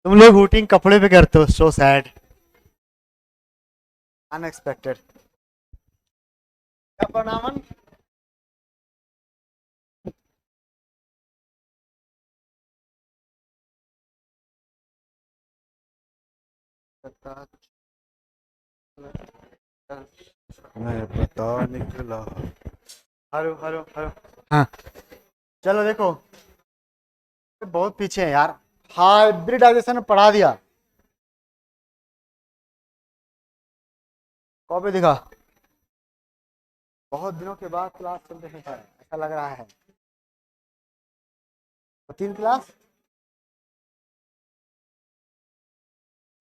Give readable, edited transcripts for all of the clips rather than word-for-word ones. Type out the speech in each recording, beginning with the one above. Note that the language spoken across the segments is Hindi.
तुम लोग वोटिंग कपड़े पे करते हो, सो सैड, अनएक्सपेक्टेड। क्या प्रणामन? मैं पता निकला। Hello hello hello. हाँ, चलो देखो, बहुत पीछे है यार। हाइब्रिडाइजेशन पढ़ा दिया, कॉपी दिखा। बहुत दिनों के बाद क्लास चल रही है, ऐसा लग रहा है। तो 3 क्लास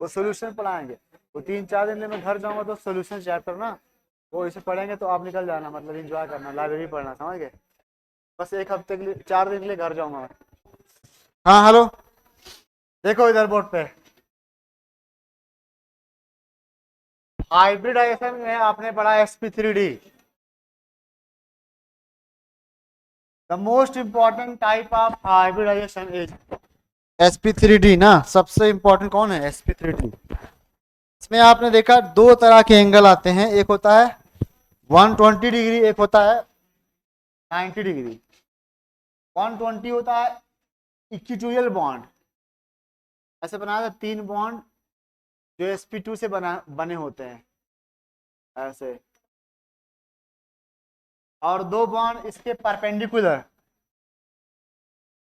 वो सोल्यूशन पढ़ाएंगे। वो 3-4 दिन में घर जाऊंगा तो सोल्यूशन चैप्टर ना, वो इसे पढ़ेंगे तो आप निकल जाना, मतलब एंजॉय करना, लाइब्रेरी पढ़ना, समझ गए? बस 1 हफ्ते के लिए, 4 दिन के लिए घर जाऊंगा मैं। हाँ हेलो, देखो इधर बोर्ड पे, हाइब्रिडाइजेशन में आपने पढ़ा sp3d। The most important type of hybridisation is sp3d ना। सबसे इंपॉर्टेंट कौन है? sp3d। इसमें आपने देखा 2 तरह के एंगल आते हैं, एक होता है 120 डिग्री, एक होता है 90 डिग्री। 120 होता है इक्विटोरियल बॉन्ड, ऐसे बनाया था 3 बॉन्ड जो sp2 से बने होते हैं ऐसे, और 2 बॉन्ड इसके परपेंडिकुलर,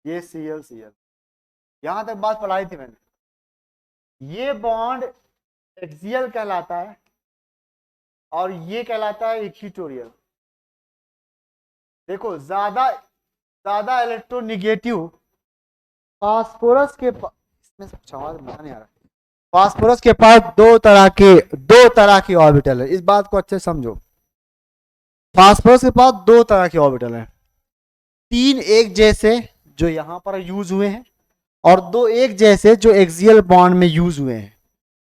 ये Cl Cl। यहां तक बात पढ़ाई थी मैंने। ये बॉन्ड एक्सियल कहलाता है और ये कहलाता है इक्विटोरियल। देखो, ज्यादा ज्यादा इलेक्ट्रोनिगेटिव फास्फोरस के इसमें कुछ आवाज नहीं आ रहा। फास्फोरस के पास दो तरह की ऑर्बिटल है, इस बात को अच्छे समझो। फास्फोरस के पास 2 तरह के ऑर्बिटल हैं, 3 एक जैसे जो यहां पर यूज हुए हैं, और 2 एक जैसे जो एक्सियल बॉन्ड में यूज हुए हैं।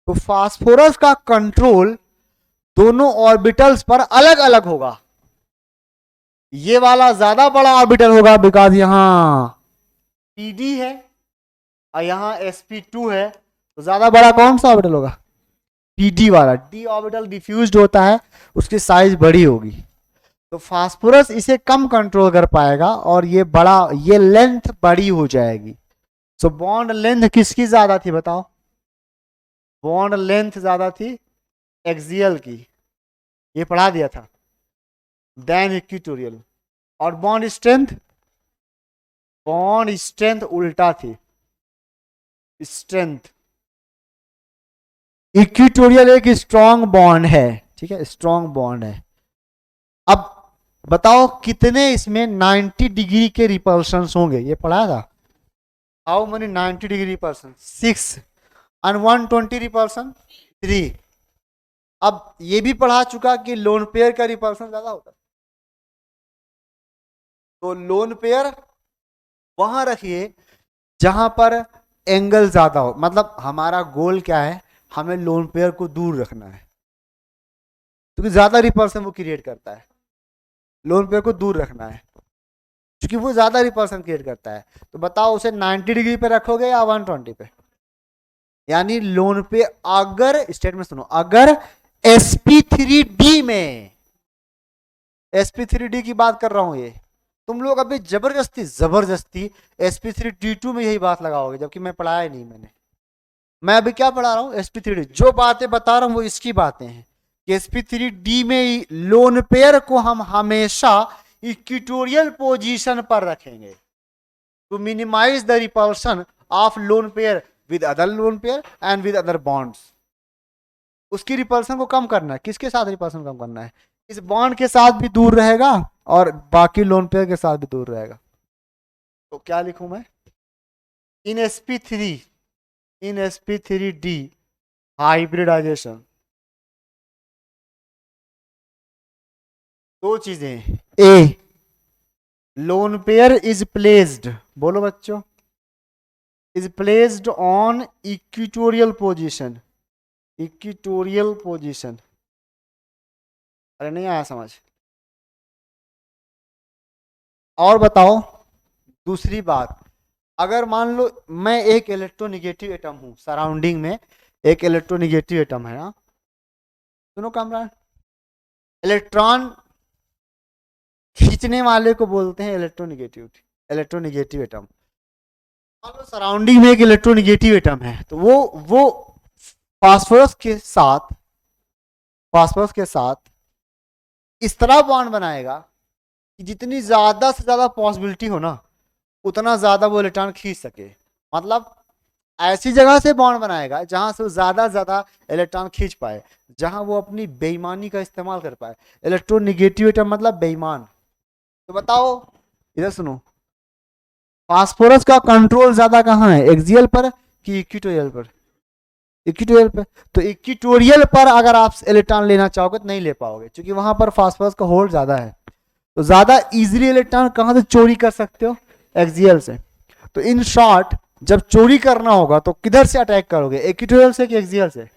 तो फास्फोरस का कंट्रोल दोनों ऑर्बिटल्स पर अलग अलग होगा। ये वाला ज्यादा बड़ा ऑर्बिटल होगा बिकॉज यहां pd है और यहां sp2 है, तो ज्यादा बड़ा कौन सा ऑर्बिटल होगा? pd वाला। d ऑर्बिटल डिफ्यूज्ड होता है, उसकी साइज बड़ी होगी, तो फास्फोरस इसे कम कंट्रोल कर पाएगा और ये लेंथ बड़ी हो जाएगी। सो बॉन्ड लेंथ किसकी ज्यादा थी बताओ? बॉन्ड लेंथ ज्यादा थी एक्सियल की, ये पढ़ा दिया था, देन इक्विटोरियल। और बॉन्ड स्ट्रेंथ उल्टा थी, स्ट्रेंथ। इक्विटोरियल एक स्ट्रॉन्ग बॉन्ड है, ठीक है, स्ट्रॉन्ग बॉन्ड है। अब बताओ कितने इसमें 90 डिग्री के रिपल्शन होंगे, ये पढ़ा था। How many 90 degree repulsion? 6, and 120 repulsion 3। अब ये भी पढ़ा चुका कि लोन पेयर का रिपल्शन ज्यादा होता है, तो लोन पेयर वहां रखिए जहां पर एंगल ज्यादा हो। मतलब हमारा गोल क्या है? हमें लोन पेयर को दूर रखना है, क्योंकि ज्यादा रिपल्सन वो क्रिएट करता है। लोन पेयर को दूर रखना है क्योंकि वो ज्यादा रिपल्सन क्रिएट करता है। तो बताओ उसे 90 डिग्री पे रखोगे या 120 पे? यानी लोन पे, अगर स्टेटमेंट सुनो, अगर sp3d में, sp3d की बात कर रहा हूं, ये तुम लोग अभी जबरदस्ती जबरदस्ती sp3d2 में यही बात लगाओगे, जबकि मैं पढ़ाया ही नहीं। मैं अभी क्या पढ़ा रहा हूं? sp3d। जो बातें बता रहा हूं वो इसकी बातें हैं कि sp3d में लोन पेयर को हम हमेशा इक्विटोरियल पोजीशन पर रखेंगे to minimise the repulsion of lone pair with other lone pair and with other bonds. उसकी रिपल्सन को कम करना है। किसके साथ रिपल्सन कम करना है? इस बॉन्ड के साथ भी दूर रहेगा और बाकी लोन पेयर के साथ भी दूर रहेगा। तो क्या लिखूं मैं? इन sp3d हाइब्रिडाइजेशन, 2 चीजें। ए, लोन पेयर इज प्लेस्ड, बोलो बच्चों, is placed on equatorial position. Equatorial position, अरे नहीं आया समझ? और बताओ दूसरी बात, अगर मान लो मैं एक इलेक्ट्रोनेगेटिव एटम हूं, सराउंडिंग में एक इलेक्ट्रोनेगेटिव एटम है। हाँ सुनो कामरान, इलेक्ट्रॉन खींचने वाले को बोलते हैं इलेक्ट्रोनेगेटिव, इलेक्ट्रोनेगेटिव एटम। मान लो सराउंडिंग में एक इलेक्ट्रोनेगेटिव एटम है, तो वो फास्फोरस के साथ, फास्फोरस के साथ इस तरह बॉन्ड बनाएगा कि जितनी ज्यादा से ज्यादा पॉसिबिलिटी हो ना, उतना ज्यादा वो इलेक्ट्रॉन खींच सके। मतलब ऐसी जगह से बॉन्ड बनाएगा जहां से वो ज्यादा से ज्यादा इलेक्ट्रॉन खींच पाए, जहां वो अपनी बेईमानी का इस्तेमाल कर पाए। इलेक्ट्रोनेगेटिव एटम मतलब बेईमान। तो बताओ, इधर सुनो, फास्फोरस का कंट्रोल ज्यादा कहाँ है, एक्सियल पर कि इक्विटोरियल पर? इक्विटोरियल पर। तो इक्विटोरियल पर अगर आप इलेक्ट्रॉन लेना चाहोगे तो नहीं ले पाओगे, क्योंकि वहां पर फास्फोरस का होल्ड ज्यादा है। तो ज्यादा इजीली इलेक्ट्रॉन कहां से चोरी कर सकते हो, एक्सियल से। तो इन शॉर्ट जब चोरी करना होगा तो किधर से अटैक करोगे, इक्विटोरियल से कि एक्सियल से?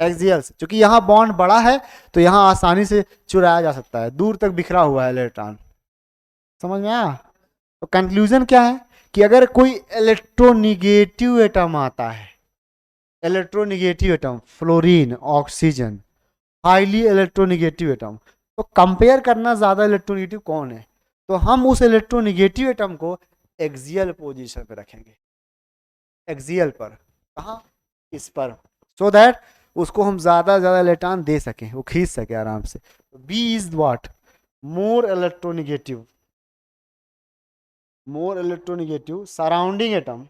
एक्सियल से, क्योंकि यहाँ बॉन्ड बड़ा है तो यहाँ आसानी से चुराया जा सकता है, दूर तक बिखरा हुआ है इलेक्ट्रॉन। समझ में आया? तो कंक्लूजन क्या है कि अगर कोई इलेक्ट्रोनिगेटिव एटम आता है, electronegative atom, fluorine, oxygen, highly electronegative atom, तो कंपेयर करना ज्यादा इलेक्ट्रोनिगेटिव कौन है, तो हम उस इलेक्ट्रोनिगेटिव एटम को एक्सियल पोजीशन पे रखेंगे, एक्सियल पर। कहाँ? इस पर, सो दैट उसको हम ज्यादा ज्यादा इलेक्ट्रॉन दे सकें, वो खींच सके आराम से। B is what, more electronegative, more electronegative surrounding atom,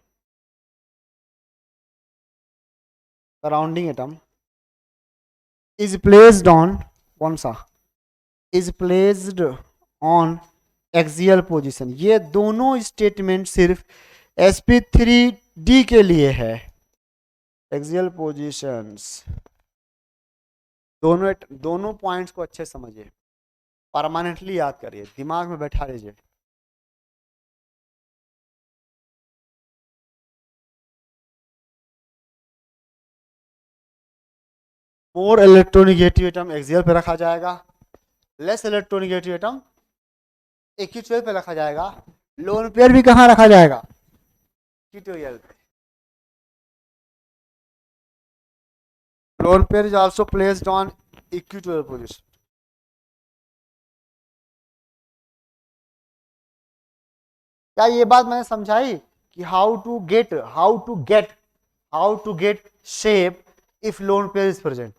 surrounding atom is placed on, कौन सा? Is placed on axial position. ये दोनों स्टेटमेंट सिर्फ sp3d के लिए है। एक्सियल पोजीशंस, दोनों दोनों पॉइंट्स को अच्छे समझिए, परमानेंटली याद करिए, दिमाग में बैठा लीजिए। मोर इलेक्ट्रोनिगेटिव एटम एक्सियल पे रखा जाएगा, लेस इलेक्ट्रोनिगेटिव एटम इक्विटोरियल पे रखा जाएगा। लोन पेयर भी कहाँ रखा जाएगा, इक्विटोरियल पे। Lone pair is also placed on equatorial position. क्या ये बात मैंने समझाई कि how to get shape if lone pair is present?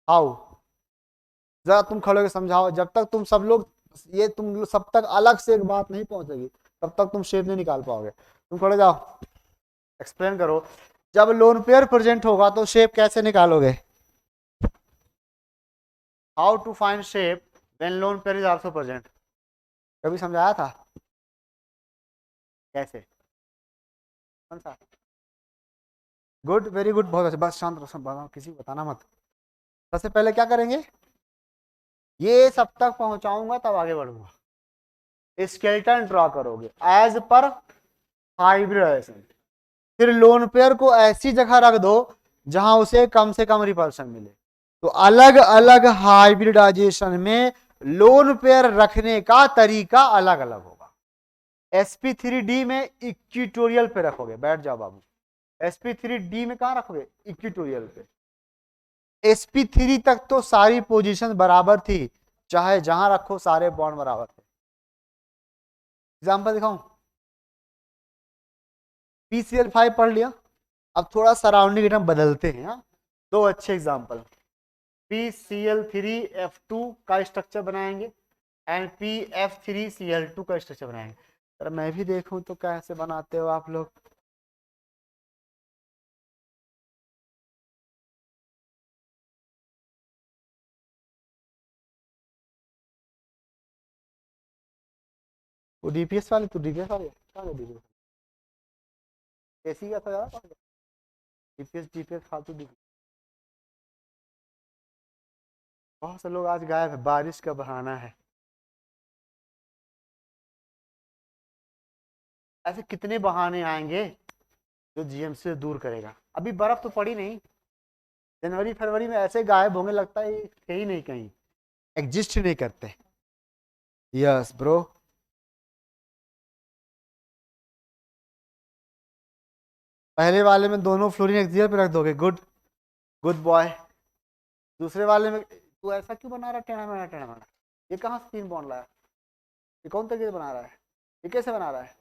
How? जरा तुम खड़े होकर समझाओ, जब तक तुम सब लोग, ये तुम सब तक अलग से एक बात नहीं पहुंचेगी तब तक तुम शेप नहीं निकाल पाओगे। तुम खड़े जाओ, एक्सप्लेन करो, जब लोन पेयर प्रेजेंट होगा तो शेप कैसे निकालोगे? How to find shape when lone pair is also present? कभी समझाया था? कैसे? कौन सा? गुड, वेरी गुड, बहुत अच्छा। बस शांत रहो, सब बताओ, किसी को बताना मत। सबसे पहले क्या करेंगे, ये सब तक पहुंचाऊंगा तब आगे बढ़ूंगा। स्केलेटन ड्रॉ करोगे एज पर हाइब्रिडाइजेशन। फिर लोन पेयर को ऐसी जगह रख दो जहां उसे कम से कम रिपल्शन मिले। तो अलग अलग हाइब्रिडाइजेशन में लोन पेयर रखने का तरीका अलग अलग होगा। sp3d में इक्विटोरियल पे रखोगे, बैठ जाओ बाबू। sp3d में कहां रखोगे, इक्विटोरियल पे। sp3 तक तो सारी पोजीशन बराबर थी, चाहे जहां रखो सारे बॉन्ड बराबर थे। एग्जांपल दिखाऊं, PCl5 पढ़ लिया, अब थोड़ा सराउंडिंग एटम बदलते हैं। हाँ, दो अच्छे एग्जांपल, PCl3F2 का स्ट्रक्चर बनाएंगे एंड PF3Cl2 का स्ट्रक्चर बनाएंगे। पर मैं भी देखूं तो कैसे बनाते हो आप लोग। वो डीपीएस वाले, तू डीपीएस वाले क्या है, डीपीएस एसी का था यार, डीपीएस डीपीएस फालतू डीपीएस। बहुत से लोग आज गायब है, बारिश का बहाना है। ऐसे कितने बहाने आएंगे जो जीएमसी से दूर करेगा। अभी बर्फ तो पड़ी नहीं, जनवरी फरवरी में ऐसे गायब होंगे, लगता है थे ही नहीं, कहीं एग्जिस्ट ही नहीं करते। Yes bro. पहले वाले में दोनों फ्लोरीन एक्सियल पे रख दोगे, गुड, गुड बॉय। दूसरे वाले में तू ऐसा क्यों बना रहा है, टेढ़ा मेढ़ा टेढ़ा मेढ़ा, ये कहाँ से 3 बॉन्ड लाया, ये कौन तरीके से बना रहा है, ये कैसे बना रहा है,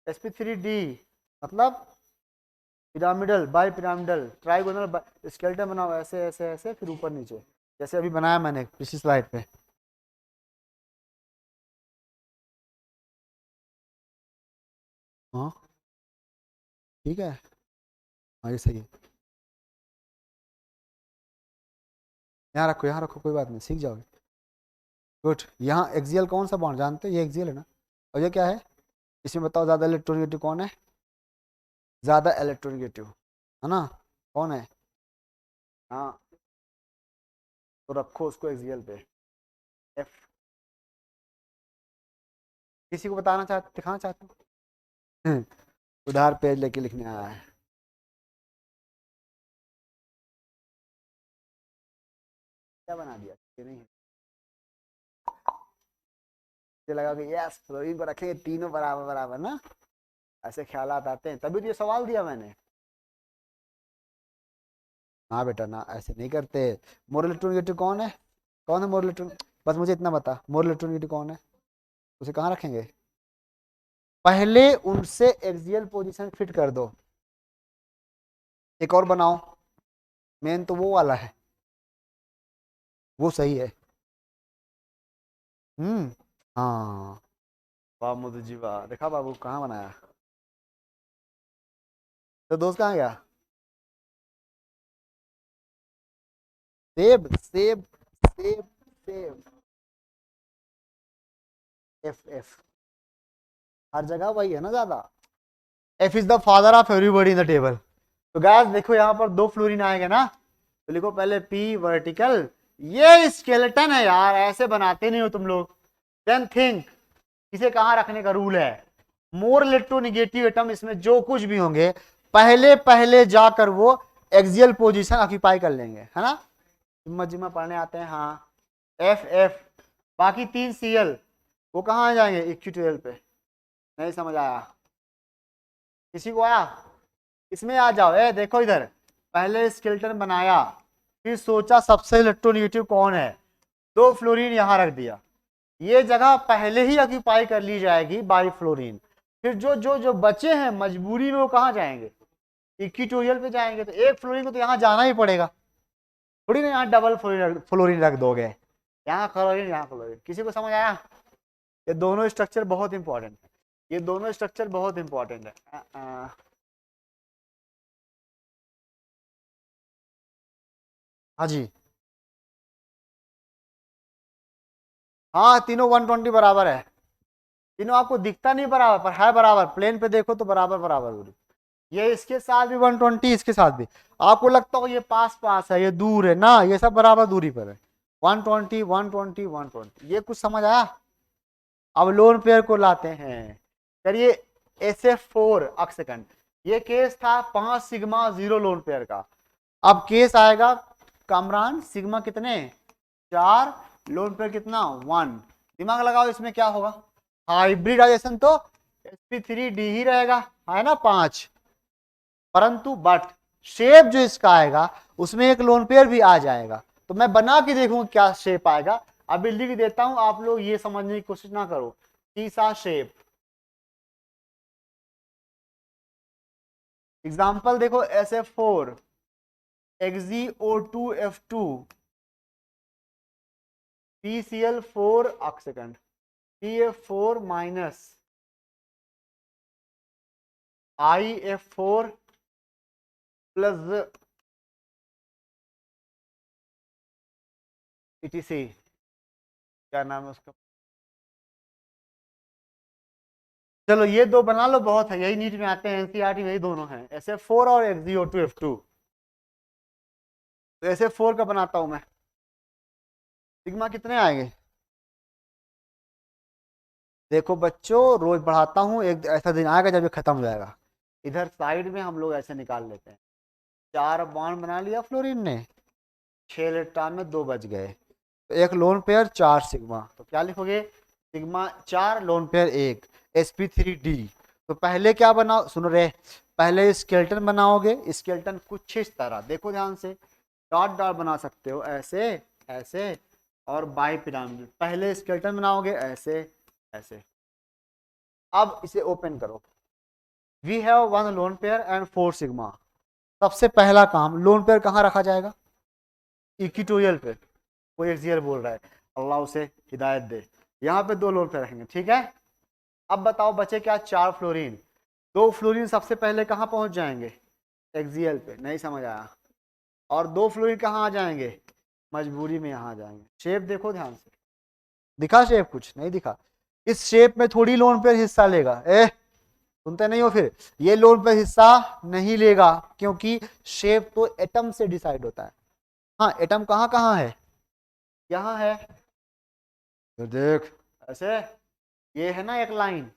sp3d मतलब pyramidal, bi pyramidal, trigonal skeleton बना हुआ ऐसे ऐसे ऐसे, फिर ऊपर नीचे, जैसे अभी बनाया मैंने पिछली स्लाइड पे। हाँ ठीक है, हाँ ये सही है, यहाँ रखो कोई बात नहीं, सीख जाओगे। गुड। यहाँ एक्सियल कौन सा बॉन्ड जानते हो, ये एक्सियल है ना, और ये क्या है, इसमें बताओ ज़्यादा इलेक्ट्रोनेगेटिव कौन है, ज़्यादा इलेक्ट्रोनेगेटिव है ना, कौन है, हाँ, तो रखो उसको एक्सियल पे, एफ। किसी को बताना चाहते, दिखाना चाहते हो उधार पेज लेके लिखने आया है, क्या बना दिया, ये नहीं है, मुझे लगा कि यस फ्लोरीन को रखेंगे तीनों बराबर बराबर ना, ऐसे ख्यालात आते हैं, तभी तो ये सवाल दिया मैंने। हाँ बेटा ना, ऐसे नहीं करते। मोर इलेक्ट्रोनेगेटिव कौन है मोर इलेक्ट्रॉन, बस मुझे इतना बता, मोर इलेक्ट्रोनेगेटिव कौन है, उसे कहाँ रखेंगे, पहले उनसे एक्सियल पोजीशन फिट कर दो, एक और बनाओ, मेन तो वो वाला है, वो सही है। हाँ, वाह मोदी जी वाह, देखा बाबू कहाँ बनाया, तो दोस्त कहाँ गया, सेब सेब सेब सेब, एफ, हर जगह वही है ना ज्यादा, F is the father of everybody in the table. तो गैस देखो यहाँ पर 2 फ्लोरीन आएंगे ना, तो लिखो पहले पी वर्टिकल, ये स्केलेटन है यार, ऐसे बनाते नहीं हो तुम लोग, देन थिंक इसे कहाँ रखने का रूल है, मोर इलेक्ट्रोनिगेटिव एटम इसमें जो कुछ भी होंगे पहले पहले जाकर वो एक्सियल पोजीशन ऑक्यूपाई कर लेंगे, है ना, जिम्मा जिम्मा पढ़ने आते हैं, हाँ, एफ, बाकी 3 सीएल वो कहाँ आ जाएंगे, इक्विटोरियल पे, नहीं समझ आया किसी को, आया, इसमें आ जाओ, देखो इधर, पहले स्केलेटन बनाया, फिर सोचा सबसे इलेक्ट्रोनेगेटिव कौन है, 2 फ्लोरीन यहाँ रख दिया, ये जगह पहले ही ऑक्यूपाई कर ली जाएगी बाई फ्लोरीन, फिर जो जो जो बचे हैं मजबूरी में वो कहाँ जाएंगे, इक्विटोरियल पे जाएंगे, तो एक फ्लोरीन को तो यहाँ जाना ही पड़ेगा, थोड़ी ना यहाँ डबल फ्लोरीन रख दोगे, यहाँ क्लोरीन यहाँ क्लोरीन, किसी को समझ आया, ये दोनों स्ट्रक्चर बहुत इंपॉर्टेंट है, ये दोनों स्ट्रक्चर बहुत इंपॉर्टेंट है। हाँ जी, हाँ तीनों 120 बराबर है, तीनों आपको दिखता नहीं बराबर पर है बराबर, प्लेन पे देखो तो बराबर बराबर दूरी, ये इसके साथ भी 120, इसके साथ भी, आपको लगता हो ये पास पास है ये दूर है ना, ये सब बराबर दूरी पर है, 120 120 120, ये कुछ समझ आया। अब लोन पेयर को लाते हैं, करिए SF4 ऑक्सीकन, ये केस था 5 सिग्मा 0 लोन पेयर का, अब केस आएगा कामरान सिग्मा कितने 4, लोन पेयर कितना 1, दिमाग लगाओ इसमें क्या होगा, हाइब्रिडाइजेशन तो sp3d ही रहेगा, है ना 5, परंतु बट शेप जो इसका आएगा उसमें एक लोन पेयर भी आ जाएगा, तो मैं बना के देखूंगा क्या शेप आएगा, अभी लिख देता हूं, आप लोग ये समझने की कोशिश ना करो, तीसरा शेप, एग्जाम्पल देखो SF4 XeO2F2 PCl4 ऑक्सीकन, PF4 minus IF4 plus ETC, क्या नाम है उसका, चलो ये 2 बना लो बहुत है, यही नीट में आते हैं, एनसीईआरटी में यही दोनों हैं, SF4 और XeO2F2, तो SF4 का बनाता हूं मैं, सिग्मा कितने आएंगे, देखो बच्चों रोज बढ़ाता हूँ, एक ऐसा दिन आएगा जब ये खत्म हो जाएगा, इधर साइड में हम लोग ऐसे निकाल लेते हैं, 4 बॉन्ड बना लिया फ्लोरीन ने, 6 इलेक्ट्रॉन में 2 बच गए, तो एक लोन पेयर 4 सिग्मा, तो क्या लिखोगे सिग्मा 4 लोन पेयर 1 sp3d, तो पहले क्या बना सुनो रे, पहले स्केलेटन बनाओगे, स्केलेटन कुछ इस तरह, देखो ध्यान से, डॉट डॉट बना सकते हो ऐसे ऐसे और बाई पिरामिड। पहले स्केलेटन बनाओगे ऐसे ऐसे। अब इसे ओपन करो। We have one lone pair and 4 sigma. सबसे पहला काम, लोन पेयर कहाँ रखा जाएगा? इक्विटोरियल पे। कोई एक्सियल बोल रहा है, अल्लाह उसे हिदायत दे। यहाँ पे 2 लोन पेयर रखेंगे, ठीक है। अब बताओ बचे क्या? 4 फ्लोरीन। 2 फ्लोरीन सबसे पहले कहाँ पहुंच जाएंगे? एक्सियल पे। नहीं समझ आया? और 2 फ्लोरीन कहाँ आ जाएंगे? मजबूरी में यहाँ आ जाएंगे। शेप देखो ध्यान से, दिखा शेप? कुछ नहीं दिखा। इस शेप में थोड़ी लोन पेयर हिस्सा लेगा। सुनते नहीं हो फिर? ये लोन पेयर हिस्सा नहीं लेगा, क्योंकि शेप तो एटम से डिसाइड होता है। हाँ, एटम कहाँ कहाँ है? यहाँ है, तो देख ऐसे, ये है ना एक लाइन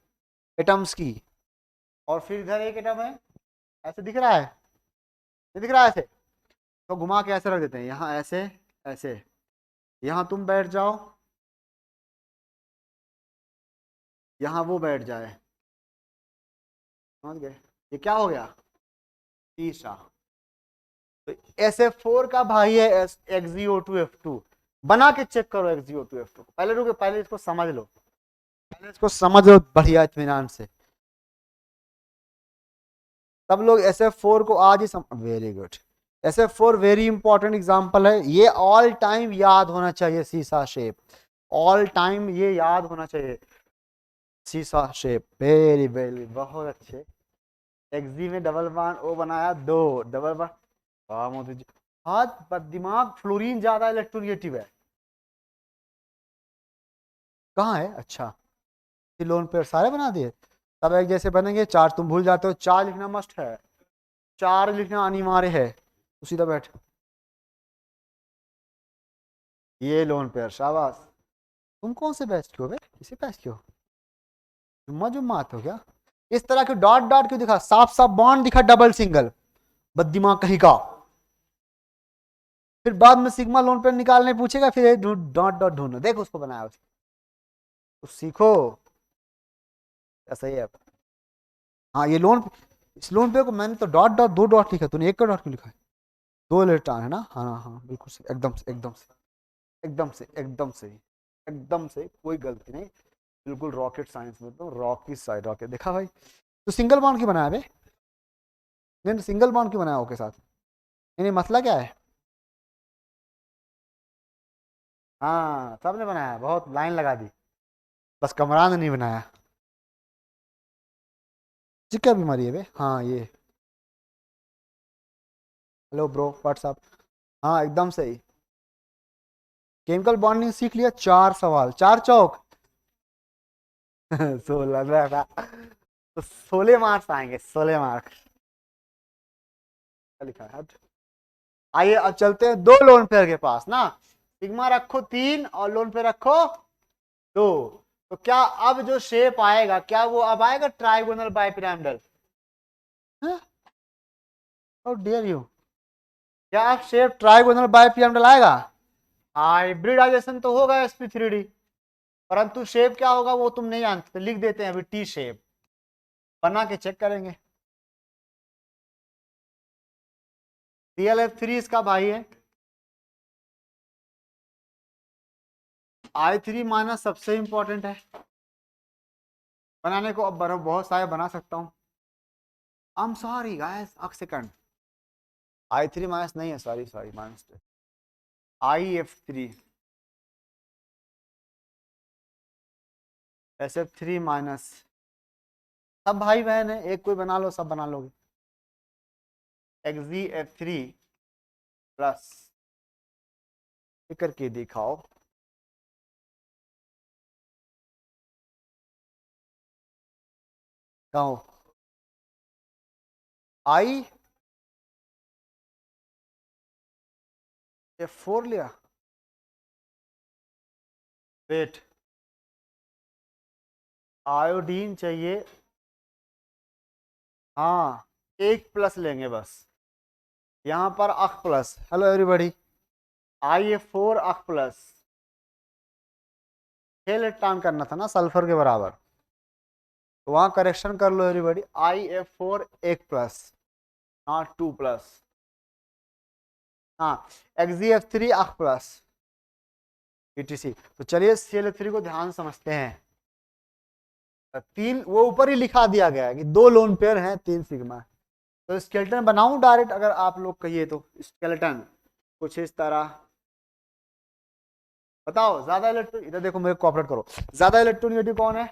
एटम्स की, और फिर इधर एक एटम है, ऐसे दिख रहा है? नहीं दिख रहा है? ऐसे तो घुमा के ऐसे रख देते हैं, यहाँ ऐसे ऐसे। यहाँ तुम बैठ जाओ, यहाँ वो बैठ जाए, समझ गए? ये क्या हो गया? तीसरा। तो SF4 का भाई है XgO2F2। बना के चेक करो XgO2F2। पहले रुको, पहले इसको समझ लो, पहले इसको समझ लो बढ़िया इत्मीनान से। सब लोग SF4 को आज ही very good. SF4 very important example है। ये ऑल टाइम याद होना चाहिए, सीसा शेप। ऑल टाइम ये याद होना चाहिए, सीसा शेप। वेरी वेरी, बहुत अच्छे। एक्जी में डबल बॉन्ड ओ बनाया, 2 डबल बॉन्ड। वाह मोदी जी, हाथ दिमाग। फ्लोरीन ज्यादा इलेक्ट्रोनेगेटिव है। कहाँ है? अच्छा, लोन पेयर सारे बना दिए, तब एक जैसे बनेंगे। 4 तुम भूल जाते हो, 4 लिखना मस्ट है, 4 लिखना अनिवार्य है। तो सीधा बैठ, ये लोन पेयर, शाबाश। तुम कौन से बैच के हो बे? किसी बैच के हो? जुम्मा जुम्मा आते हो क्या? इस तरह के डॉट डॉट क्यों दिखा? साफ साफ बॉन्ड दिखा, डबल सिंगल, बददिमाग कहीं का। फिर बाद में सिग्मा लोन पेयर निकालने पूछेगा, फिर डॉट डॉट ढूंढो। देखो उसको बनाया उसको, तो सीखो। ऐसा ही है। हाँ, ये लोन, इस लोन पे को मैंने तो डॉट डॉट 2 डॉट लिखा, तूने 1 का डॉट क्यों लिखा है? 2 लेटर है ना? हाँ हाँ, बिल्कुल सही, एकदम से एकदम से एकदम से एकदम सही, एकदम से, कोई गलती नहीं। बिल्कुल रॉकेट साइंस में तो रॉकी साइड रॉकेट। देखा भाई? तो सिंगल बॉन्ड क्यों बनाया बे? नहीं, सिंगल बॉन्ड क्यों बनाया ओके साथ? नहीं, मसला क्या है? हाँ, सबने बनाया, बहुत लाइन लगा दी, बस कमरान ने नहीं बनाया। जी क्या बीमारी है बे? हाँ ये, हेलो ब्रो, व्हाट्सअप। हाँ एकदम सही। केमिकल बॉन्डिंग सीख लिया। 4 सवाल, 4 चौक 16 था, तो 16 मार्क्स आएंगे, 16 मार्क्स। क्या लिखा है? आइए अब चलते हैं 2 लोन पेयर के पास ना। सिग्मा रखो 3 और लोन पेयर रखो 2। तो क्या अब जो शेप आएगा, क्या वो अब आएगा trigonal bipyramidal? How dare you! क्या अब शेप ट्राइगोनल बाइपिरामिडल आएगा? हाइब्रिडाइजेशन तो होगा sp3d, परंतु शेप क्या होगा वो तुम नहीं जानते, तो लिख देते हैं अभी टी शेप। बना के चेक करेंगे। ClF3 इसका भाई है। I3 माइनस सबसे इंपॉर्टेंट है बनाने को। अब बहुत सारे बना सकता हूं। आई एम सॉरी गाइस, एक सेकंड। I3 माइनस नहीं है, sorry sorry, minus IF3, SF3 minus. सब भाई बहन है, एक कोई बना लो, सब बना लोगे। XgF3 प्लस, करके दिखाओ। कहो IF4 लिया। वेट, आयोडीन चाहिए। हाँ, 1 प्लस लेंगे बस, यहां पर अख प्लस। हेलो एवरीबॉडी, IF4 अख प्लस। 6 इलेक्ट्रॉन करना था ना, सल्फर के बराबर। तो वहां करेक्शन कर लो everybody, IF4 1 plus, not 2 plus. हाँ, XgF3 8 प्लस, ETC। तो चलिए CL3 को ध्यान समझते हैं। तीन वो ऊपर ही लिखा दिया गया है कि 2 लोन पेयर हैं, 3 सिग्मा। तो स्केलेटन बनाऊं डायरेक्ट, अगर आप लोग कहिए तो स्केलेटन कुछ इस तरह। बताओ ज्यादा इलेक्ट्रॉन, इधर देखो मेरे कोऑपरेट करो, ज्यादा इलेक्ट्रोनेगेटिव कौन है?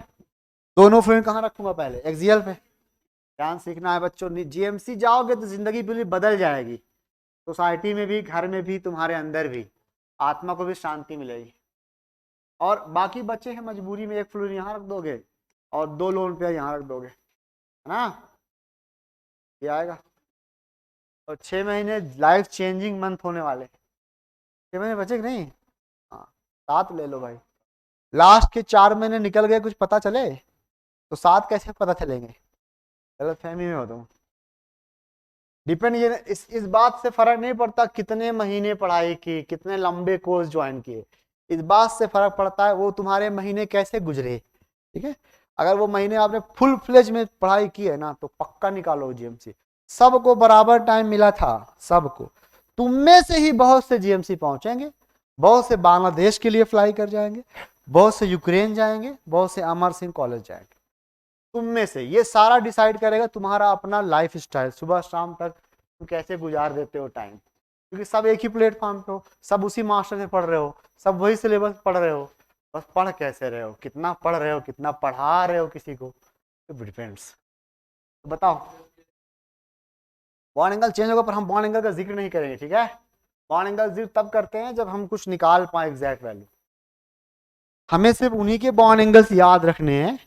दोनों फ्रेंड कहाँ रखूंगा पहले? एक्सियल पे। ध्यान सीखना है बच्चों, GMC जाओगे तो जिंदगी पूरी बदल जाएगी, सोसाइटी में भी, घर में भी, तुम्हारे अंदर भी, आत्मा को भी शांति मिलेगी। और बाकी बच्चे हैं मजबूरी में, एक फ्लोरीन यहाँ रख दोगे और 2 लोन पेयर यहाँ रख दोगे, है ना? ये आएगा। और 6 महीने लाइफ चेंजिंग मंथ होने वाले, 6 महीने बचे कि नहीं? हाँ, 7 ले लो भाई। लास्ट के 4 महीने निकल गए, कुछ पता चले तो 7 कैसे पता चलेंगे? गलत फहमी में हो तुम। डिपेंड, ये इस बात से फर्क नहीं पड़ता कितने महीने पढ़ाई की, कितने लंबे कोर्स ज्वाइन किए, इस बात से फर्क पड़ता है वो तुम्हारे महीने कैसे गुजरे। ठीक है, अगर वो महीने आपने फुल फ्लेज में पढ़ाई की है ना, तो पक्का निकालो GMC। सबको बराबर टाइम मिला था, सबको। तुम में से ही बहुत से GMC पहुंचेंगे, बहुत से बांग्लादेश के लिए फ्लाई कर जाएंगे, बहुत से यूक्रेन जाएंगे, बहुत से अमर सिंह कॉलेज जाएंगे। तुम में से ये सारा डिसाइड करेगा तुम्हारा अपना लाइफ स्टाइल, सुबह शाम तक तुम कैसे गुजार देते हो टाइम। क्योंकि सब एक ही प्लेटफॉर्म पे हो, सब उसी मास्टर से पढ़ रहे हो, सब वही सिलेबस पढ़ रहे हो, बस पढ़ कैसे रहे हो, कितना पढ़ रहे हो, कितना पढ़ा रहे हो किसी को, तो डिपेंड्स। तो बताओ, बॉन्ड एंगल चेंज होगा पर हम बॉन्ड एंगल का जिक्र नहीं करेंगे, ठीक है? बॉन्ड एंगल जिक्र तब करते हैं जब हम कुछ निकाल पाए एग्जैक्ट वैल्यू। हमें सिर्फ उन्हीं के बॉन्ड एंगल्स याद रखने हैं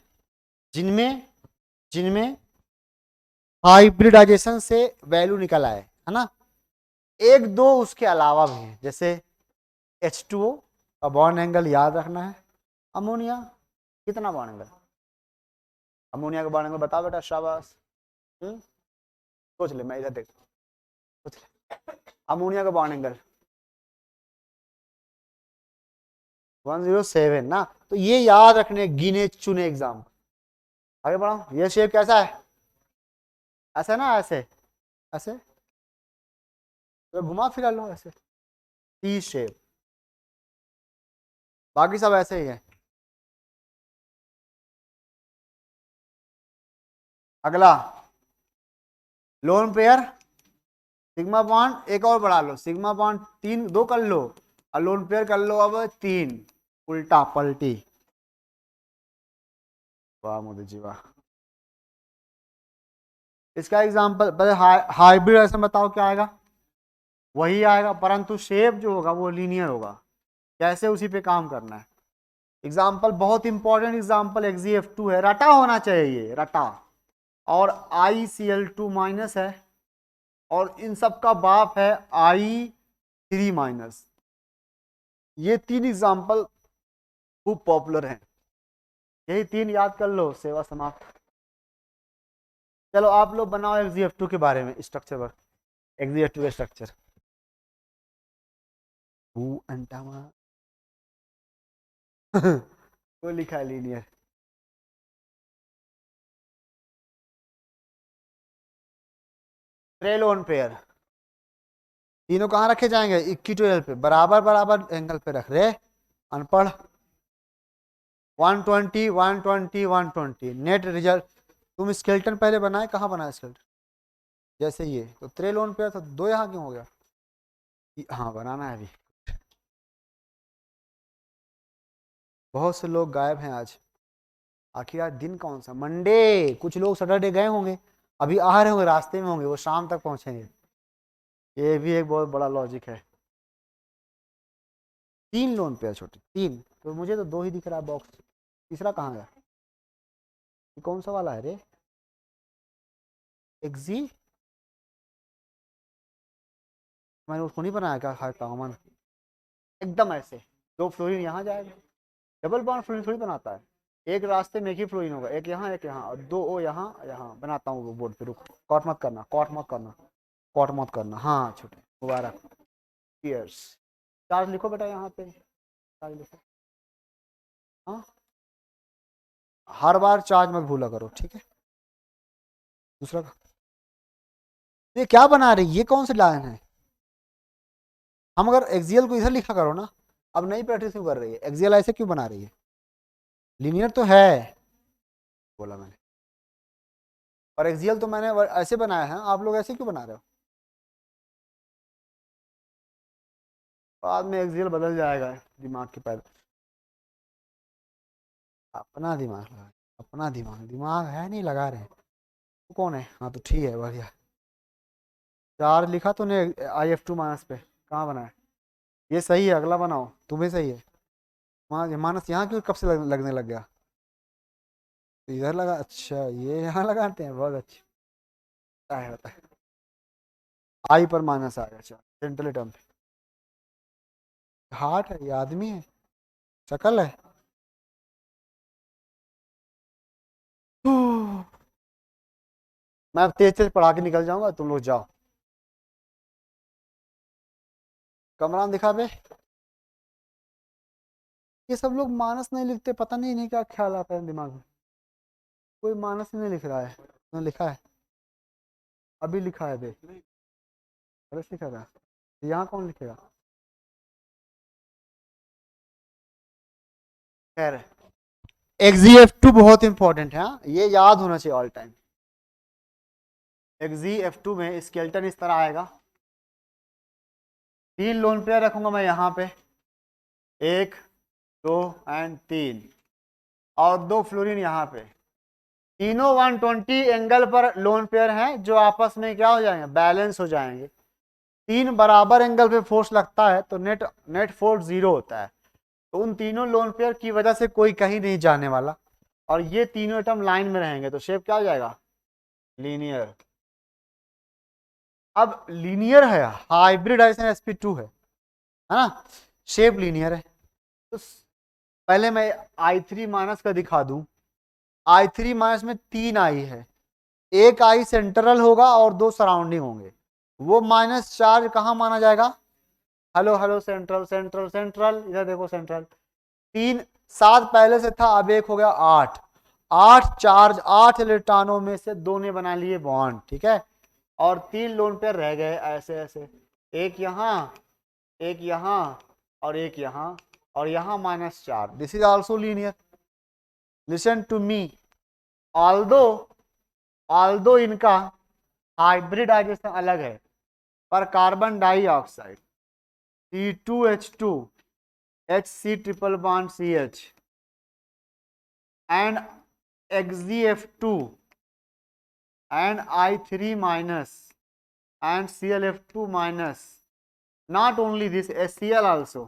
जिनमें जिनमें हाइब्रिडाइजेशन से वैल्यू निकल आए, है ना? एक दो उसके अलावा भी हैं, जैसे H2O का बॉन्ड एंगल याद रखना है। अमोनिया कितना बॉन्ड एंगल? अमोनिया का बॉन्ड एंगल बताओ बेटा, शाबाश। सोच ले, मैं इधर देख, सोच ले अमोनिया का बॉन्ड एंगल 107 ना। तो ये याद रखने, गिने चुने एग्जाम। आगे बढ़ाओ, ये शेप कैसा है? ऐसे ना, ऐसे ऐसे तो घुमा फिरा लो, ऐसे टी शेप। बाकी सब ऐसे ही है। अगला लोन पेयर, सिग्मा बॉन्ड एक और बढ़ा लो, सिग्मा बॉन्ड 3 2 कर लो, और लोन पेयर कर लो अब 3, उल्टा पलटी। वाह मोदी जी वाह। इसका एग्जांपल पहले हाइब्रिड ऐसे बताओ क्या आएगा? वही आएगा, परंतु शेप जो होगा वो लीनियर होगा। कैसे, उसी पे काम करना है। एग्जाम्पल बहुत इंपॉर्टेंट एग्जाम्पल XgF2 है, रटा होना चाहिए, रटा। और ICl2 माइनस है, और इन सब का बाप है I3 माइनस। ये 3 एग्जाम्पल खूब पॉपुलर हैं, यही 3 याद कर लो, सेवा समाप्त। चलो आप लोग बनाओ XgF2 के बारे में स्ट्रक्चर पर, XgF2 का स्ट्रक्चर। वो लिखा है लीनियर। ट्रे लोन पेयर तीनों कहाँ रखे जाएंगे? इक्विटोरियल पे, बराबर बराबर एंगल पे रख रहे। अनपढ़। 120 120 120 नेट रिजल्ट। तुम स्केलेटन पहले बनाए, कहाँ बनाए स्केलेटन? जैसे ये तो ट्रे लोन पेयर था, 2 यहाँ क्यों हो गया? हाँ बनाना है अभी। बहुत से लोग गायब हैं आज, आखिर आज दिन कौन सा? मंडे। कुछ लोग सैटरडे गए होंगे, अभी आ रहे होंगे, रास्ते में होंगे, वो शाम तक पहुंचेंगे। ये भी एक बहुत बड़ा लॉजिक है। 3 लोन पेयर छोटे, 3 तो मुझे तो 2 ही दिख रहा है बॉक्स, तीसरा कहाँ गया? ये कौन सा वाला है रे? एक्जी, मैंने उसको नहीं बनाया क्या? हाय कॉमन एकदम ऐसे 2 फ्लोरीन यहाँ जाएगा। डबल बॉन्ड फ्लोरीन थोड़ी बनाता है, एक रास्ते में एक ही फ्लोरीन होगा, एक यहाँ एक यहाँ, और 2 O यहाँ यहाँ। बनाता हूँ वो बोर्ड पे, रुक, कॉट मत करना, कॉट मत करना, कॉट मत करना। हाँ छोटे मुबारक, चीयर्स। चार्ज लिखो बेटा यहाँ पे, चार्ज लिखो। हाँ हर बार चार्ज मत भूला करो, ठीक है। दूसरा ये क्या बना रही है, ये कौन सी लाइन है? हम अगर एक्सियल को इधर लिखा करो ना। अब नई प्रैक्टिस क्यों कर रही है, एक्सियल ऐसे क्यों बना रही है? लीनियर तो है बोला मैंने, और एक्सियल तो मैंने ऐसे बनाया है, आप लोग ऐसे क्यों बना रहे हो? बाद में एक्सियल बदल जाएगा दिमाग के पैर। अपना दिमाग लगा, अपना दिमाग, दिमाग है नहीं लगा रहे। तो कौन है? हाँ तो ठीक है, बढ़िया। चार लिखा तूने IF2 माइनस पे, कहाँ बनाया? ये सही है, अगला बनाओ, तुम्हें सही है। मानस यहाँ क्यों कब से लगने लग गया? तो इधर लगा, अच्छा ये यहाँ लगाते हैं, बहुत अच्छी होता है। आई पर माइनस आ गया, अच्छा सेंट्रल टर्म पे। हार्ट है, ये आदमी है, शक्ल है। मैं अब तेज तेज पढ़ा के निकल जाऊंगा, तुम लोग जाओ। कमरान दिखा बे। ये सब लोग मानस नहीं लिखते, पता नहीं इन्हें क्या ख्याल आता है दिमाग में। कोई मानस नहीं लिख रहा है, उसने लिखा है, अभी लिखा है बे, गलत लिखा था। यहाँ कौन लिखेगा? खैर, XGF2 बहुत इंपॉर्टेंट है, हाँ? ये याद होना चाहिए ऑल टाइम। XGF2 में स्केलेटन इस तरह आएगा, 3 लोन पेयर रखूंगा मैं यहाँ पे, 1 2 एंड 3, और 2 फ्लोरीन यहाँ पे। तीनों 120 एंगल पर लोन पेयर हैं, जो आपस में क्या हो जाएंगे, बैलेंस हो जाएंगे। 3 बराबर एंगल पे फोर्स लगता है तो नेट फोर्स 0 होता है। तो उन तीनों लोन पेयर की वजह से कोई कहीं नहीं जाने वाला, और ये तीनों एटम लाइन में रहेंगे, तो शेप क्या हो जाएगा, लीनियर। अब लीनियर है, हाइब्रिडाइजेशन sp2 है ना, शेप लीनियर है। तो पहले मैं I3 माइनस का दिखा दूं। I3 माइनस में 3 आई है, एक आई सेंट्रल होगा और 2 सराउंडिंग होंगे। वो माइनस चार्ज कहाँ माना जाएगा? Hello hello, central central central, इधर देखो सेंट्रल। 3 7 पहले से था, अब एक हो गया 8। 8 चार्ज, 8 इलेक्ट्रॉनों में से 2 ने बना लिए बॉन्ड, ठीक है। और 3 लोन पेयर रह गए ऐसे ऐसे, एक यहाँ, एक यहाँ, और एक यहाँ, और यहाँ minus charge. This is also linear. Listen to me, although although इनका हाइब्रिडाइजेशन अलग है, पर carbon dioxide C2H2 HC triple bond CH and XZF2 and I3 minus and ClF2 minus, not only this, HCl also।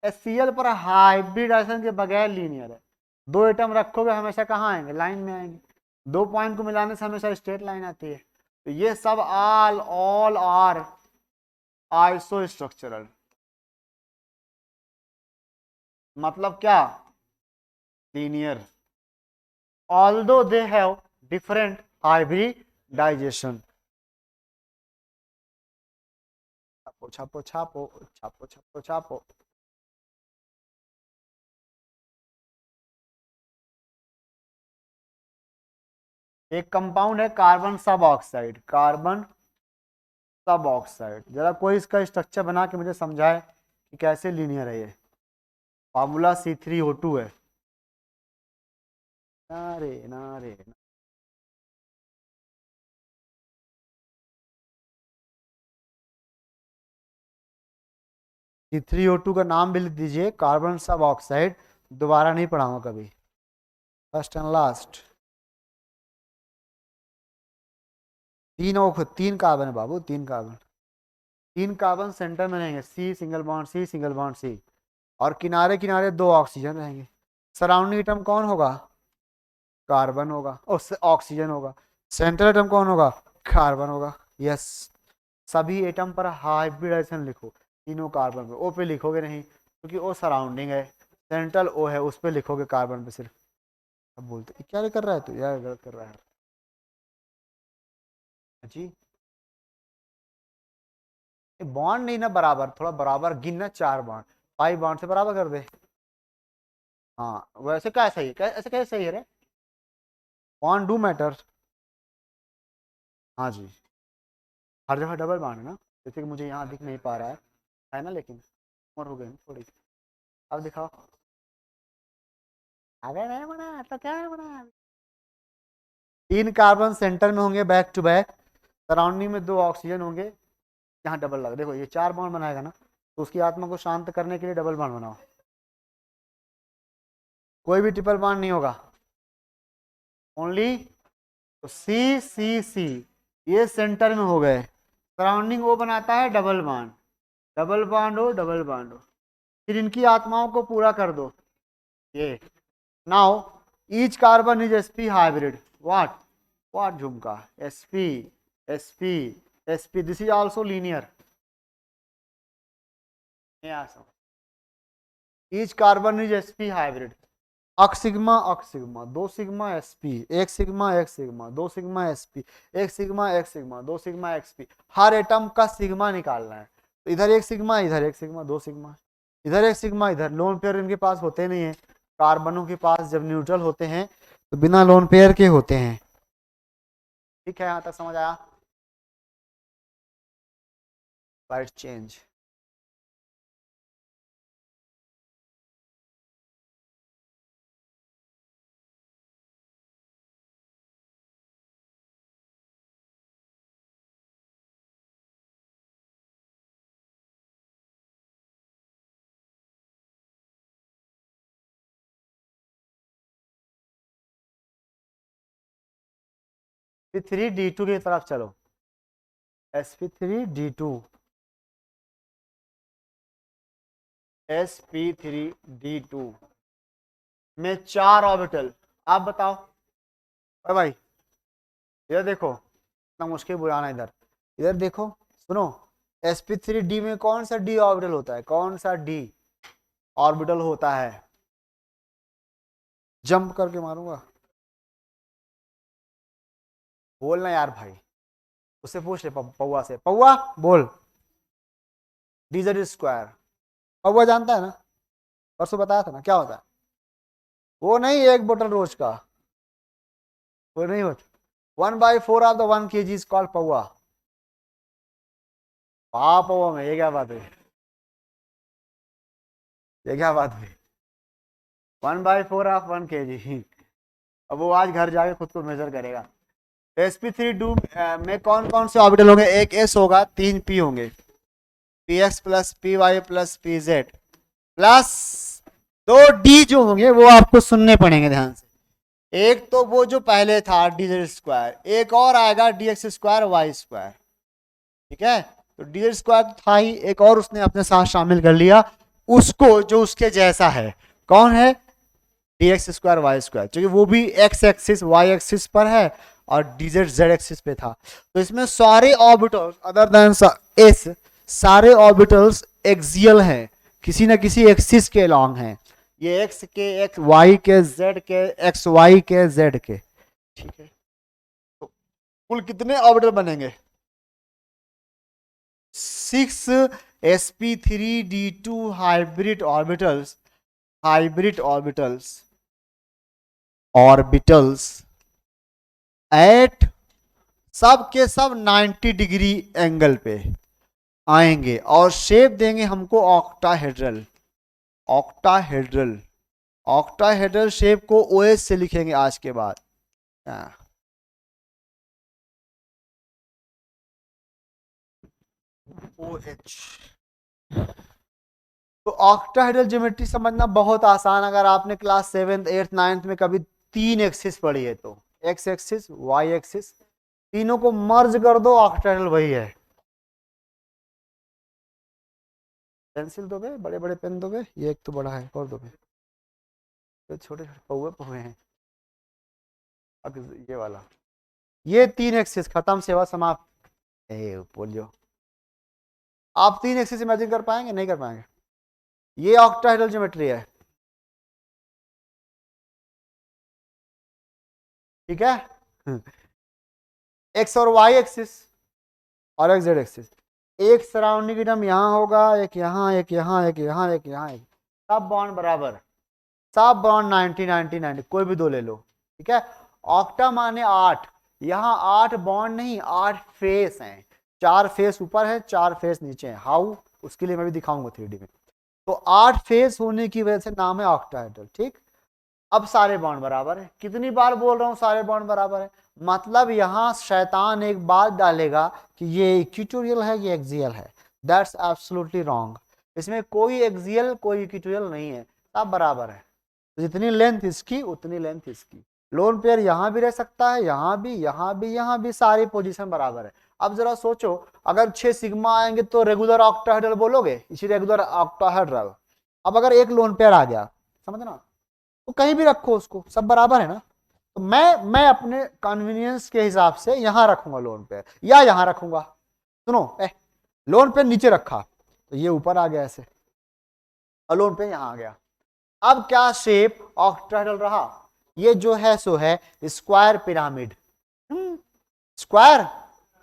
HCl पर हाइब्रिडाइजेशन के बगैर लीनियर है। 2 एटम रखोगे हमेशा कहाँ आएंगे, लाइन में आएंगे। 2 पॉइंट को मिलाने से हमेशा स्ट्रेट लाइन आती है। तो ये सब ऑल आर आइसो स्ट्रक्चरल। मतलब क्या, linear, although they have different hybridization। छापो छापो छापो छापो छापो छापो। एक कंपाउंड है कार्बन सब ऑक्साइड, कार्बन सब ऑक्साइड। जरा कोई इसका स्ट्रक्चर बना के मुझे समझाए कि कैसे लीनियर है ये। फॉर्मूला C3O2 है। नारे नारे, C3O2 का नाम भी लिख दीजिए, कार्बन सब ऑक्साइड। दोबारा नहीं पढ़ाऊंगा कभी, फर्स्ट एंड लास्ट। 3 कार्बन है बाबू, 3 कार्बन। 3 कार्बन सेंटर में रहेंगे, C single bond C single bond C, और किनारे किनारे 2 ऑक्सीजन रहेंगे। सराउंडिंग एटम कौन होगा, कार्बन होगा, ऑक्सीजन होगा। सेंट्रल एटम कौन होगा, कार्बन होगा। यस, सभी एटम पर हाइब्रिडाइजेशन लिखो, तीनों कार्बन पे। ओ पे लिखोगे नहीं, क्योंकि ओ सराउंडिंग है, सेंट्रल ओ है, उस पे लिखोगे कार्बन पे सिर्फ। अब बोलते क्या कर रहा है तू, यार गलत कर रहा है जी। बॉन्ड नहीं ना बराबर, थोड़ा बराबर गिनना, 4 बॉन्ड, 5 बॉन्ड से बराबर कर दे। हाँ वैसे क्या सही है, ऐसे कैसे सही है रे? Bond do matter. हाँ जी, हर जगह डबल बॉन्ड है ना, जैसे कि मुझे यहाँ दिख नहीं पा रहा है ना, लेकिन उम्र हो गई ना थोड़ी सी। अब दिखाओ। अगर नहीं बना तो क्या है बना? 3 कार्बन सेंटर में होंगे बैक टू बैक, सराउंडिंग में 2 ऑक्सीजन होंगे, यहाँ डबल लगा, देखो ये 4 बॉन्ड बनाएगा ना, तो उसकी आत्मा को शांत करने के लिए डबल बॉन्ड बनाओ। कोई भी ट्रिपल बॉन्ड नहीं होगा, ओनली सी सी सी, ये सेंटर में हो गए, सराउंडिंग वो बनाता है डबल बॉन्ड, डबल बॉन्ड हो डबल बॉन्ड हो, फिर इनकी आत्माओं को पूरा कर दो ये। Now each carbon is sp hybrid, what झुमका, sp sp sp, this is also linear. Each carbon is sp hybrid, अक sigma 2 sigma sp, 1 sigma 1 sigma 2 sigma sp, 1 sigma 1 sigma 2 sigma xp, हर एटम का सिग्मा निकालना है। तो इधर 1 सिग्मा, इधर 1 सिग्मा 2 सिग्मा, इधर 1 सिग्मा, इधर लोन पेयर इनके पास होते नहीं है, कार्बनों के पास जब न्यूट्रल होते हैं तो बिना लोन पेयर के होते हैं। ठीक है, यहाँ तक समझ आया? Slide change. sp3d2 की तरफ चलो, sp3d2 sp3d2 में 4 ऑर्बिटल। आप बताओ अरे भाई, इधर देखो, इतना मुश्किल बुलाना, इधर इधर देखो, सुनो, sp3d में कौन सा d ऑर्बिटल होता है, कौन सा d ऑर्बिटल होता है? जंप करके मारूंगा, बोलना यार भाई, उससे पूछ ले पौआ से, पौआ बोल। dz², पौआ जानता है ना, परसों बताया था ना क्या होता है? वो नहीं, 1 बोतल रोज का, वो नहीं होता, 1/4 of the 1 kg is called पौआ। पौआ में ये क्या बात है, ये क्या बात है? 1/4 ऑफ 1 kg, अब वो आज घर जाके खुद को मेजर करेगा। sp3 में कौन कौन से ऑर्बिटल होंगे? एक s होगा, 3 p होंगे, px plus P Y plus P Z plus 2d जो होंगे वो आपको सुनने पड़ेंगे ध्यान से। एक तो वो जो पहले था dz², एक और आएगा dx²y², ठीक है? तो dz² तो था ही, एक और उसने अपने साथ शामिल कर लिया उसको जो उसके जैसा है, कौन है? dx²y², क्योंकि वो भी x एक्सिस y एक्सिस पर है और dz z एक्सिस पे था। तो इसमें सारे ऑर्बिटल्स अदर देन s, सारे ऑर्बिटल्स एक्सियल हैं, किसी ना किसी एक्सिस के अलॉन्ग हैं, ये x के, x y के, z के, x y के, z के, ठीक है? तो कुल कितने ऑर्बिटल बनेंगे? 6 sp3d2 hybrid orbitals, hybrid orbitals एट सब के सब 90 डिग्री एंगल पे आएंगे और शेप देंगे हमको ऑक्टाहेड्रल, ऑक्टाहेड्रल, ऑक्टाहेड्रल शेप को OH से लिखेंगे आज के बाद। OH। तो ऑक्टाहेड्रल ज्योमेट्री समझना बहुत आसान, अगर आपने क्लास 7th 8th 9th में कभी 3 एक्सिस पढ़ी है तो x एक्सिस y एक्सिस, तीनों को मर्ज कर दो, ऑक्टाहेड्रल वही है। पेंसिल दो बे, बड़े बड़े पेन दो बे, ये एक तो बड़ा है, और दो बे, तो छोटे छोटे पौवे पौवे हैं। अब ये वाला, ये 3 एक्सिस खत्म, सेवा समाप्त। बोलियो, आप 3 एक्सिस इमेजिन कर पाएंगे? नहीं कर पाएंगे। ये ऑक्टाहेड्रल ज्योमेट्री है, ठीक है? एक्स और वाई एक्सिस और एक्स जेड एक्सिस, एक सराउंडिंग एटम यहाँ होगा, एक यहाँ, एक यहाँ, एक यहाँ, एक यहाँ, एक सब बॉन्ड बराबर, सब बॉन्ड 90 90 90, कोई भी दो ले लो, ठीक है। ऑक्टा माने 8, यहाँ 8 बॉन्ड नहीं 8 फेस हैं, 4 फेस ऊपर है 4 फेस नीचे है। हाउ, उसके लिए मैं भी दिखाऊंगा 3D में। तो 8 फेस होने की वजह से नाम है ऑक्टाहेड्रल, ठीक। अब सारे बॉन्ड बराबर है, कितनी बार बोल रहा हूं सारे बॉन्ड बराबर है, मतलब यहां शैतान एक बात डालेगा कि ये इक्वेटोरियल है ये एक्सियल है, दैट्स एब्सोल्युटली रॉन्ग। इसमें कोई एक्सियल कोई इक्वेटोरियल नहीं है, सब बराबर है। तो जितनी लेंथ इसकी उतनी लेंथ इसकी। लोन पेयर यहां भी रह सकता है, यहां भी यहां भी यहां भी, सारी पोजीशन बराबर है। अब जरा सोचो, अगर 6 सिग्मा आएंगे तो रेगुलर ऑक्टाहेड्रल बोलोगे, इसी रेगुलर ऑक्टाहेड्रल। अब अगर एक लोन पेयर आ गया, समझना, तो कहीं भी रखो उसको, सब बराबर है ना। तो मैं अपने कन्वीनियंस के हिसाब से यहां रखूंगा लोन पेयर, या यहां रखूंगा। सुनो, लोन पेयर नीचे रखा तो ये ऊपर आ गया ऐसे, और लोन पेयर यहां आ गया। अब क्या शेप ऑक्टाहेड्रल रहा, ये जो है सो है square pyramid, square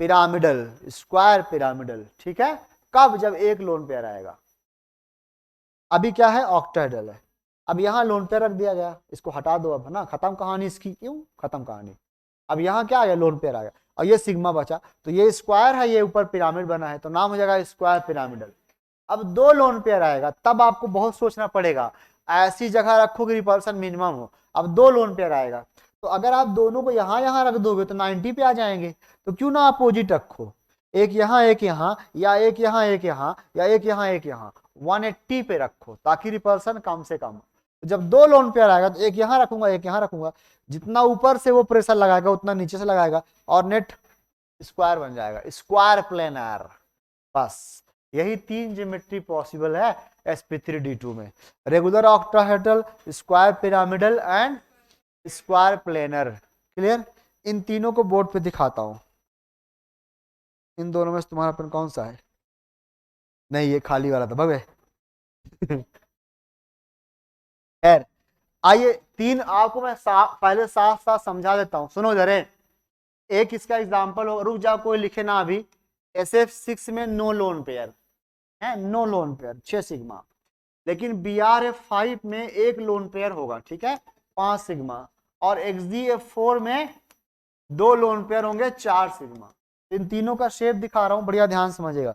pyramidal, square pyramidal, ठीक है। कब, जब एक लोन पेयर आएगा। अभी क्या है, ऑक्टाहेड्रल है। अब यहां लोन पेयर रख दिया गया, इसको हटा दो अब, है ना, खत्म कहानी इसकी, क्यों खत्म कहानी। अब यहां क्या आ गया, लोन पेयर आ गया, और ये सिग्मा बचा, तो ये स्क्वायर है, ये ऊपर पिरामिड बना है, तो नाम हो जाएगा स्क्वायर पिरामिडल। अब दो लोन पेयर आएगा तब आपको बहुत सोचना पड़ेगा, ऐसी जगह रखो कि रिपल्सन मिनिमम हो। अब दो लोन पेयर आएगा, तो अगर आप दोनों को यहां यहां रख दोगे तो 90 पे आ जाएंगे, तो क्यों ना अपोजिट रखो, एक यहां एक यहां, या एक यहां एक यहां, या एक यहां एक यहां, 180 पे रखो ताकि रिपल्सन कम से कम। जब दो लोन पेयर आएगा तो एक यहां रखूंगा एक यहां रखूंगा, जितना ऊपर से वो प्रेशर लगाएगा उतना नीचे से लगाएगा, और नेट स्क्वायर बन जाएगा, स्क्वायर प्लेनर। बस यही 3 ज्योमेट्री पॉसिबल है sp3d2 में, regular octahedral, square pyramidal and square planar. Clear. इन तीनों को बोर्ड पे दिखाता हूं, इन दोनों में से तुम्हारा पेन कौन सा है, नहीं ये खाली वाला था भवे। खैर, आइए तीन आपको मैं पहले साथ साथ समझा देता हूं, सुनो जरे। एक इसका एग्जांपल हो, रुक जाओ कोई लिखे ना अभी। SF6 में नो लोन पेयर है, नो लोन पेयर 6 सिग्मा, लेकिन BRF5 में एक लोन पेयर होगा, ठीक है 5 सिग्मा, और XDF4 में दो लोन पेयर होंगे 4 सिग्मा। इन तीनों का शेप दिखा रहा हूं, बढ़िया ध्यान समझिएगा।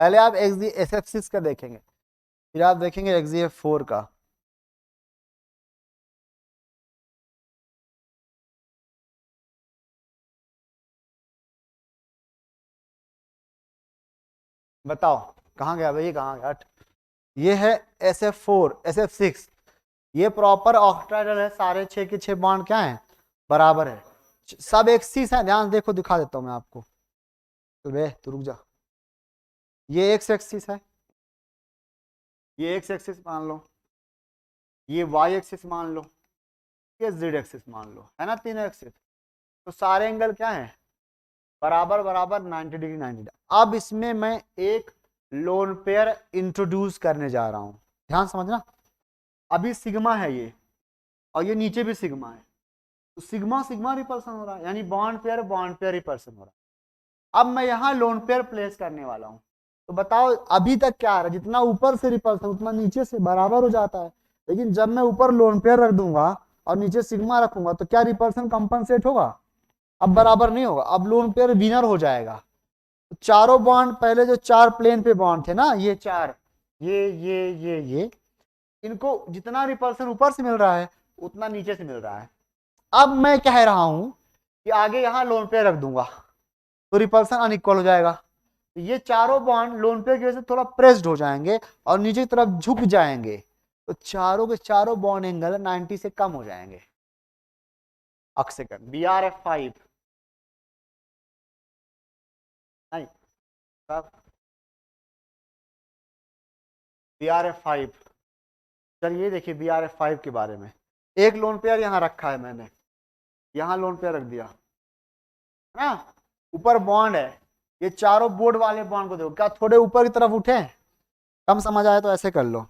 पहले आप SF6 का देखेंगे, फिर आप देखेंगे XDF4 का। बताओ कहाँ गया भाई, कहाँ गया, ये है SF4 SF6, ये प्रॉपर ऑक्टाहेड्रल है, सारे 6 के 6 बॉन्ड क्या हैं, बराबर है, सब एक्सिस है, ध्यान देखो दिखा देता हूं मैं आपको। तो बे तू रुक जा, ये एक्स एक्सिस है, ये एक्स एक्सिस मान लो, ये वाई एक्सिस मान लो, ये जेड एक्सिस मान लो, है ना तीनों एक्सिस। तो सारे एंगल क्या है, बराबर बराबर 90 डिग्री 90 डिग्री। अब इसमें मैं एक लोन पेयर इंट्रोड्यूस करने जा रहा हूं, ध्यान समझना। अभी सिग्मा है ये, और ये नीचे भी सिग्मा है, तो सिग्मा सिग्मा रिपल्सन हो रहा है, यानी बॉन्ड पेयर रिपल्सन हो रहा है। अब मैं यहाँ लोन पेयर प्लेस करने वाला हूँ, तो बताओ अभी तक क्या आ रहा है, जितना ऊपर से रिपल्सन उतना नीचे से बराबर हो जाता है, लेकिन जब मैं ऊपर लोन पेयर रख दूंगा और नीचे सिग्मा रखूंगा तो क्या रिपल्सन कंपनसेट होगा, अब बराबर नहीं होगा, अब लोन पेयर विनर हो जाएगा। तो चारों बॉन्ड, पहले जो 4 प्लेन पे बॉन्ड थे ना, ये 4, ये इनको जितना रिपल्सन ऊपर से मिल रहा है उतना नीचे से मिल रहा है। अब मैं कह रहा हूं कि आगे यहां लोन पेयर रख दूंगा तो रिपल्सन अनइक्वल हो जाएगा, ये चारों बॉन्ड लोन पेयर की वजह से थोड़ा प्रेस्ड हो जाएंगे और नीचे की तरफ झुक जाएंगे, तो चारों के चारों बॉन्ड एंगल 90 से कम हो जाएंगे। ऑक्सीकन BRF5 नहीं, सब BRF5। चलिए ये देखिए BRF5 के बारे में। एक लोन पेयर यहाँ रखा है मैंने, यहाँ लोन पेयर रख दिया है ना, ऊपर बॉन्ड है, ये चारों बोर्ड वाले बॉन्ड को देखो, क्या थोड़े ऊपर की तरफ उठे? कम समझ आए तो ऐसे कर लो,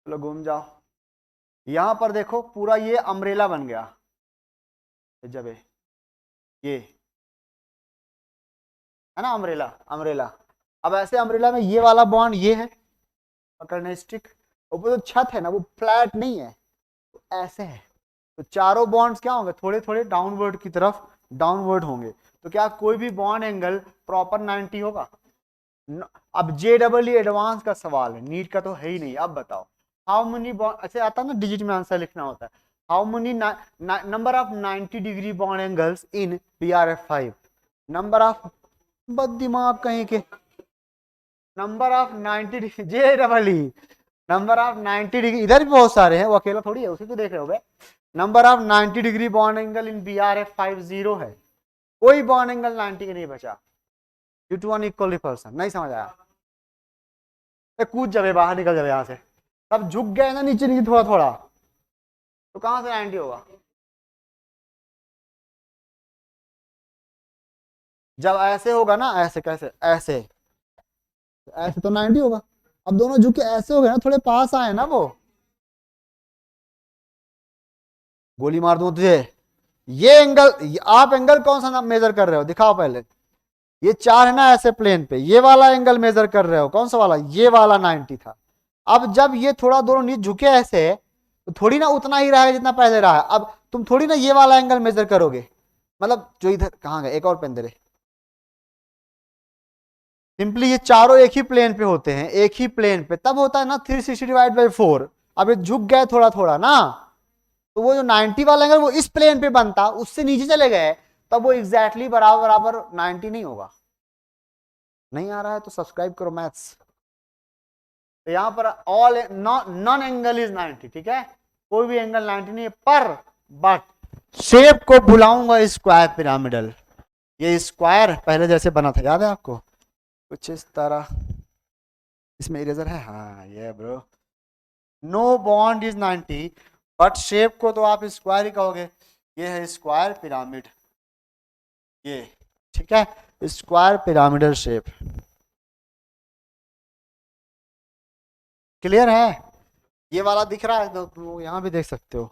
चलो घूम जाओ। यहां पर देखो पूरा ये अम्ब्रेला बन गया, जब ये है ना अम्ब्रेला, अम्ब्रेला। अब ऐसे अम्ब्रेला में ये वाला बॉन्ड ये है, पकड़ने स्टिक, ऊपर जो छत है ना वो फ्लैट नहीं है, तो ऐसे है, तो चारों बॉन्ड्स क्या होंगे, थोड़े थोड़े डाउनवर्ड की तरफ डाउनवर्ड होंगे। तो क्या कोई भी बॉन्ड एंगल प्रॉपर 90 होगा? अब JEE एडवांस का सवाल है, नीट का तो है ही नहीं। अब बताओ हाउ मेनी बॉन्ड, अच्छा आता है ना डिजिट में आंसर लिखना होता है, how many number of 90 degree bond angles in BRF5, number of, बद दिमाग कहीं के, number of 90 degree, JEE number of 90 degree, इधर भी बहुत सारे हैं, वो अकेला थोड़ी है, उसी को देख रहे हो। Number of 90 degree bond angle in BRF5 0 है, कोई बॉन्ड एंगल 90 के नहीं बचा, ड्यू टू अनइक्वल रिपल्सन। नहीं समझ आया? कूद जावे, बाहर निकल जावे यहाँ से, तब झुक गए ना नीचे नीचे थोड़ा थोड़ा, तो कहां से 90 होगा? जब ऐसे होगा ना, ऐसे कैसे, ऐसे ऐसे तो 90 होगा। अब दोनों झुक के ऐसे हो गए ना, थोड़े पास आए ना वो, गोली मार दूं तुझे। ये एंगल, आप एंगल कौन सा मेजर कर रहे हो दिखाओ पहले। ये 4 है ना ऐसे प्लेन पे, ये वाला एंगल मेजर कर रहे हो, कौन सा वाला? ये वाला 90 था। अब जब ये थोड़ा दोनों नीचे झुके ऐसे, तो थोड़ी ना उतना ही रहा है जितना पहले रहा है। अब तुम थोड़ी ना ये वाला एंगल मेजर करोगे, मतलब जो इधर, कहाँ गए, एक और पेन दे रहे। सिंपली ये चारों एक ही प्लेन पे होते हैं, एक ही प्लेन पे तब होता है ना 360 डिवाइड बाई 4। अब ये झुक गए थोड़ा थोड़ा ना, तो वो जो 90 वाला एंगल वो इस प्लेन पे बनता, उससे नीचे चले गए, तब वो एग्जैक्टली बराबर बराबर 90 नहीं होगा। नहीं आ रहा है तो सब्सक्राइब करो मैथ्स। तो यहां पर ऑल नॉन एंगल इज 90, ठीक है, कोई भी एंगल 90 नहीं है, पर बट शेप को बुलाऊंगा स्क्वायर पिरामिडल। ये स्क्वायर पहले जैसे बना था, याद है आपको, कुछ इस तरह। इसमें इरेजर है, हाँ ये bro. No bond is 90, but shape को तो आप स्क्वायर ही कहोगे। ये है स्क्वायर पिरामिड, ये ठीक है, स्क्वायर पिरामिडल शेप। क्लियर है? ये वाला दिख रहा है तो यहां भी देख सकते हो,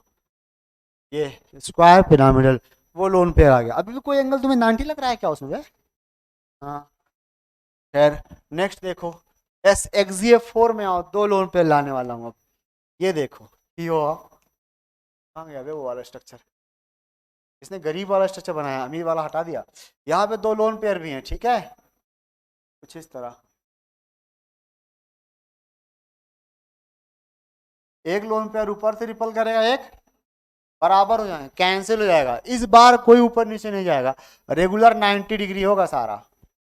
ये स्क्वायर पिरामिडल, वो लोन पेयर आ गया। अभी भी कोई एंगल तुम्हें 90 लग रहा है क्या उसमें? हाँ खैर, नेक्स्ट देखो, XGF4 में आओ, 2 लोन पेयर लाने वाला हूँ अब। ये देखो ये हो, कहाँ गया वो वाला स्ट्रक्चर, इसने गरीब वाला स्ट्रक्चर बनाया, अमीर वाला हटा दिया। यहाँ पे 2 लोन पेयर भी हैं, ठीक है, कुछ इस तरह। एक लोन पेयर ऊपर से रिपल करेगा, एक बराबर हो जाएगा, कैंसिल हो जाएगा। इस बार कोई ऊपर नीचे नहीं जाएगा, रेगुलर 90 डिग्री होगा सारा,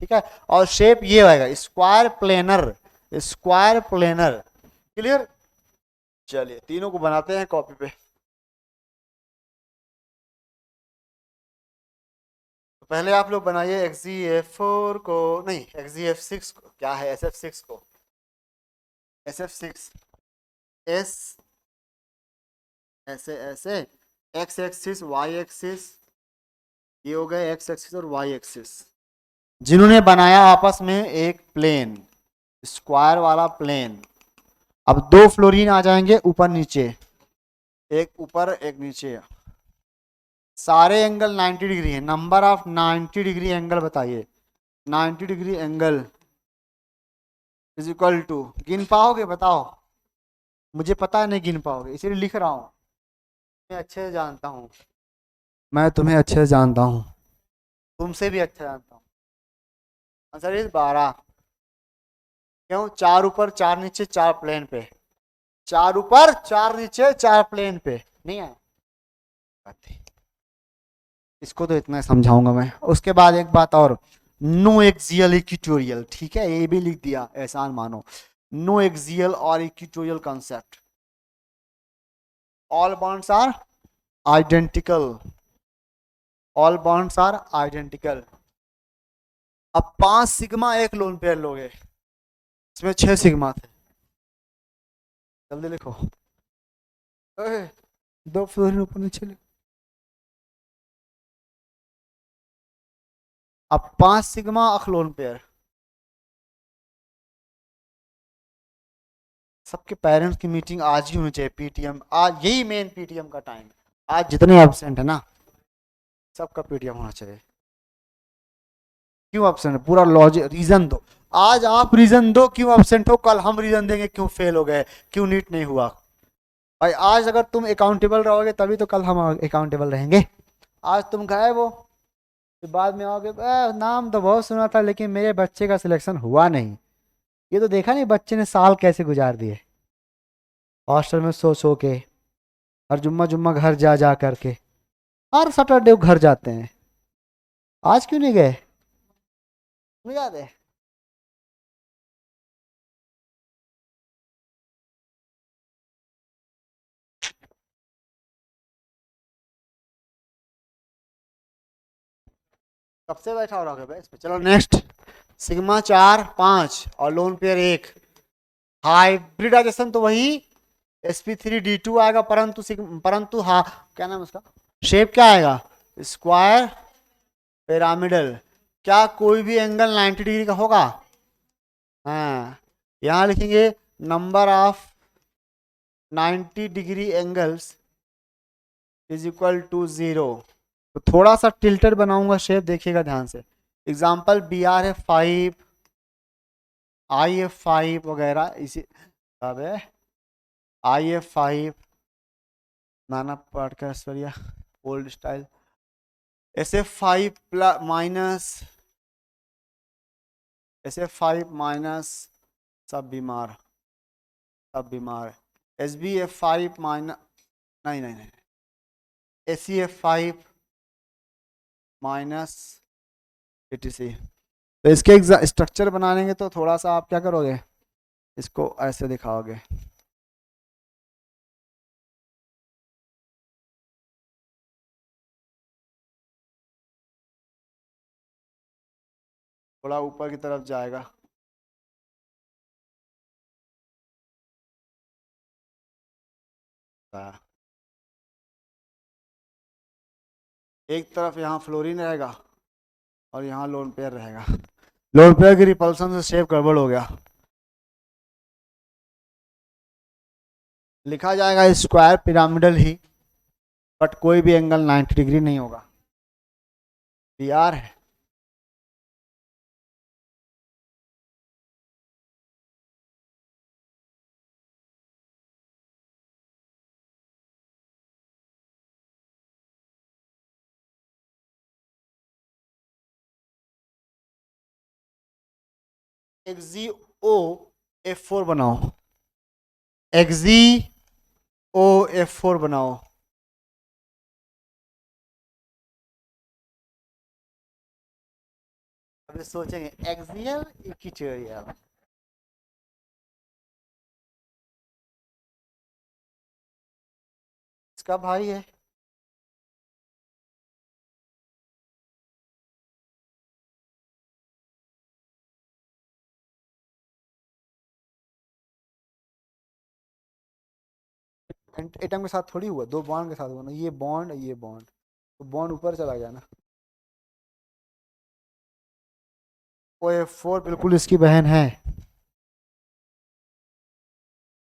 ठीक है। और शेप ये आएगा square planar, square planar. Clear? चलिए तीनों को बनाते हैं कॉपी पे। तो पहले आप लोग बनाइए XGF4 को, नहीं XGF6 को, क्या है SF6 को, SF6 S ऐसे ऐसे, X एक्सिस Y एक्सिस, ये हो गए X एक्सिस और Y एक्सिस, जिन्होंने बनाया आपस में एक प्लेन, स्क्वायर वाला प्लेन। अब 2 फ्लोरीन आ जाएंगे ऊपर नीचे, एक ऊपर एक नीचे, सारे एंगल 90 डिग्री है। नंबर ऑफ 90 डिग्री एंगल बताइए, 90 degree angle is equal to, गिन पाओगे बताओ? मुझे पता है नहीं गिन पाओगे, इसीलिए लिख रहा हूं, मैं अच्छे से जानता हूं, मैं तुम्हें अच्छे से जानता हूं, तुमसे भी अच्छा जानता हूं। Answer is 12। क्यों? 4 ऊपर 4 नीचे 4 प्लेन पे, 4 ऊपर 4 नीचे 4 प्लेन पे, नहीं है? इसको तो इतना समझाऊंगा मैं। उसके बाद एक बात और, नो एक्सियल इक्वेटोरियल, ठीक है, ये भी लिख दिया, एहसान मानो। नो एक्सियल और equatorial concept, all bonds are identical, all bonds are identical. अब 5 सिग्मा एक लोन पेयर लोगे, इसमें 6 सिग्मा थे, जल्दी लिखो। ओए, 2 फ्लोरीन ऊपर नीचे लिखो। अब 5 सिग्मा अखलोन पेयर। सबके पेरेंट्स की मीटिंग आज ही होनी चाहिए, पीटीएम आज, यही मेन पीटीएम का टाइम है। आज जितने एब्सेंट है ना, सबका पीटीएम होना चाहिए। क्यों एब्सेंट है, पूरा लॉजिक रीजन दो। आज आप रीजन दो क्यों एब्सेंट हो, कल हम रीजन देंगे क्यों फेल हो गए, क्यों नीट नहीं हुआ। भाई आज अगर तुम अकाउंटेबल रहोगे तभी तो कल हम अकाउंटेबल रहेंगे। आज तुम गायब हो, फिर बाद में आओगे, नाम तो बहुत सुना था लेकिन मेरे बच्चे का सिलेक्शन हुआ नहीं। ये तो देखा नहीं बच्चे ने साल कैसे गुजार दिए, हॉस्टल में सो के, हर जुम्मा जुम्मा घर जा जा करके, हर सैटरडे घर जाते हैं। आज क्यों नहीं गए, नहीं याद है। कब से बैठा हो रहा है इस पे। चलो नेक्स्ट, सिग्मा 4 5 और लोन पेयर 1। हाइब्रिडाइजेशन तो वही sp3d2 आएगा, परंतु हाँ, क्या नाम है उसका, शेप क्या आएगा, स्क्वायर पिरामिडल। क्या कोई भी एंगल 90 डिग्री का होगा। हाँ, यहाँ लिखेंगे number of 90 degree angles is equal to 0। तो थोड़ा सा टिल्टेड बनाऊंगा शेप, देखिएगा ध्यान से। Example B R F 5, I F 5 वगैरह, इसी अब है I F 5, Nana Patekar, old style, S F 5 plus minus, S F 5 minus, सब बीमार, सब बीमार। एस बी एफ 5 माइनस, नहीं नहीं नहीं, S C F 5 minus etc। तो इसके स्ट्रक्चर बनाएंगे तो थोड़ा सा आप क्या करोगे, इसको ऐसे दिखाओगे। थोड़ा ऊपर की तरफ जाएगा। हाँ। एक तरफ यहाँ फ्लोरीन रहेगा और यहाँ लोन पेयर रहेगा। लोन पेयर की रिपल्सन से शेप गड़बड़ हो गया। लिखा जाएगा स्क्वायर पिरामिडल ही, बट कोई भी एंगल 90 डिग्री नहीं होगा। पी आर है। एक्जी ओ F4 बनाओ, एक्जी ओ F4 बनाओ। अभी सोचेंगे एक्सियल इक्वेटोरियल, इसका भाई है। एटम के साथ थोड़ी हुआ, 2 बॉन्ड के साथ हुआ ना, ये बॉन्ड ये बॉन्ड, तो बॉन्ड ऊपर चला गया ना। ओ F4 बिल्कुल इसकी बहन है,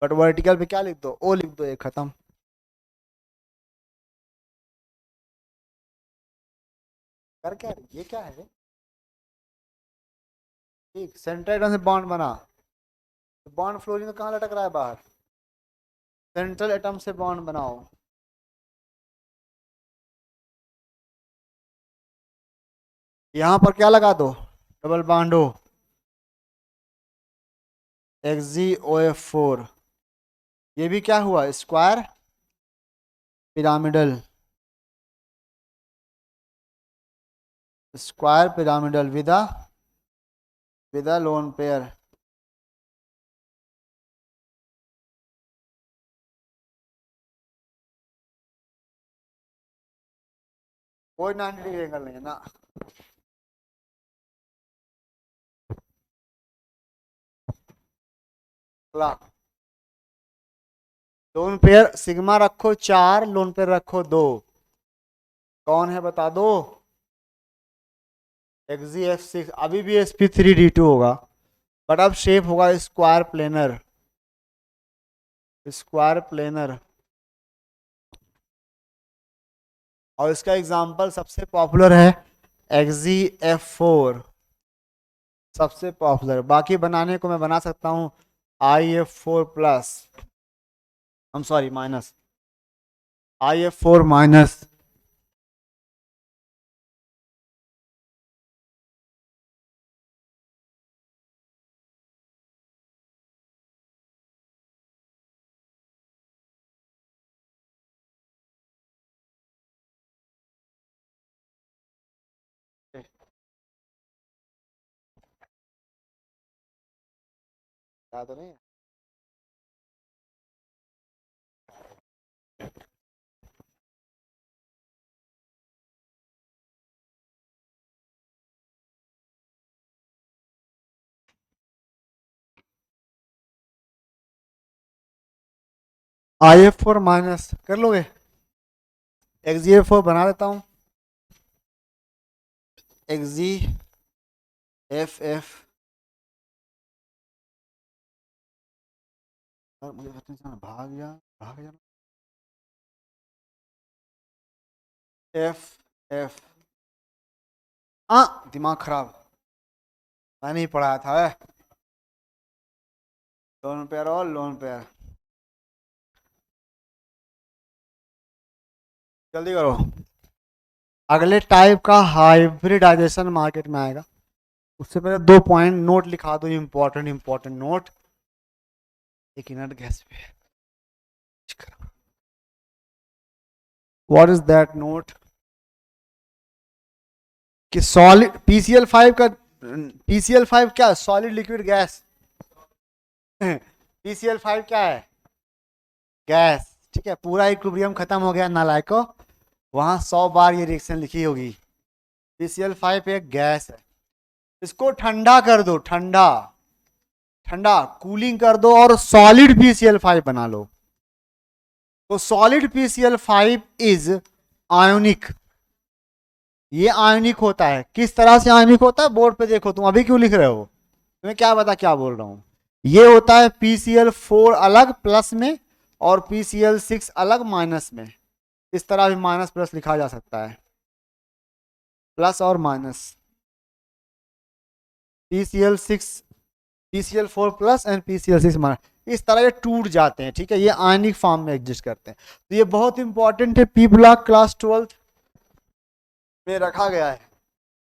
बट वर्टिकल पे क्या लिख दो, ओ लिख दो, ये खत्म। कर क्या रही? ये क्या है, ठीक सेंट्राइड से बॉन्ड बना, तो बॉन्ड फ्लोरीन कहाँ लटक रहा है बाहर, सेंट्रल एटम से बॉन्ड बनाओ। यहाँ पर क्या लगा दो, डबल बॉन्ड हो, XgOF4। ये भी क्या हुआ, स्क्वायर पिरामिडल, स्क्वायर पिरामिडल विदा लोन पेयर। कोई 90 डिग्री एंगल नहीं है ना। अगला, लोन पेयर सिग्मा रखो 4, लोन पेयर रखो 2, कौन है बता दो? XgF6 अभी भी sp3d2 होगा, बट अब शेप होगा स्क्वायर प्लेनर, स्क्वायर प्लेनर। और इसका एग्जांपल सबसे पॉपुलर है XgF4, सबसे पॉपुलर। बाकी बनाने को मैं बना सकता हूँ IF4 प्लस, हम सॉरी माइनस, IF4 माइनस। क्या तो नहीं IF4 माइनस कर लोगे? XgF4 बना देता हूँ, XgFF। और मुझे पता नहीं भाग जा, भाग जा। FF दिमाग खराब, मैं नहीं पढ़ाया था। लोन पेयर और लोन पेयर, जल्दी करो। अगले टाइप का हाइब्रिडाइजेशन मार्केट में आएगा, उससे पहले 2 पॉइंट नोट लिखा दो, इंपॉर्टेंट इंपॉर्टेंट नोट। एक मिनट गैस पे, व्हाट इज दैट नोट? कि सॉलिड PCl5 का, PCl5 क्या? Solid liquid gas. PCl5 क्या है? गैस, ठीक है। पूरा इक्विलिब्रियम खत्म हो गया नालायको, वहां 100 बार ये रिएक्शन लिखी होगी। PCl5 एक गैस है, इसको ठंडा कर दो, ठंडा ठंडा कूलिंग कर दो और सॉलिड PCl5 बना लो। तो सॉलिड PCl5 इज आयोनिक, ये आयोनिक होता है। किस तरह से आयोनिक होता है? बोर्ड पे देखो, तुम अभी क्यों लिख रहे हो? तुम्हें क्या पता क्या बोल रहा हूं? ये होता है PCl4 अलग प्लस में और PCl6 अलग माइनस में। इस तरह भी माइनस प्लस लिखा जा सकता है, प्लस और minus. PCl6 PCl4 plus and PCl6 minus, इस तरह ये टूट जाते हैं, ठीक है। ये आयनिक फॉर्म में एग्जिस्ट करते हैं। तो ये बहुत इंपॉर्टेंट है, पी ब्लॉक क्लास 12 में रखा गया है,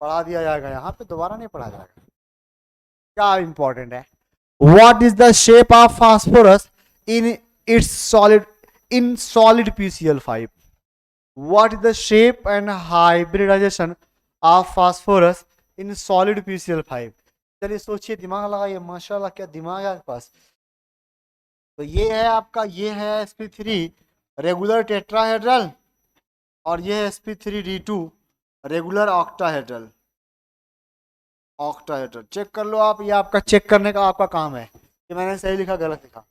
पढ़ा दिया जाएगा, यहाँ पे दोबारा नहीं पढ़ा जाएगा। क्या इंपॉर्टेंट है? What is the shape of phosphorus in its solid, in solid PCl5? What is the shape and hybridisation of phosphorus in solid PCl5? चलिए सोचिए, दिमाग लगाइए, माशाल्लाह क्या दिमाग है आपके पास। तो ये है आपका, ये है sp3 रेगुलर टेट्राहेड्रल, और ये है sp3d2 regular octahedral. Octahedral check कर लो आप, ये आपका चेक करने का आपका काम है कि मैंने सही लिखा गलत लिखा।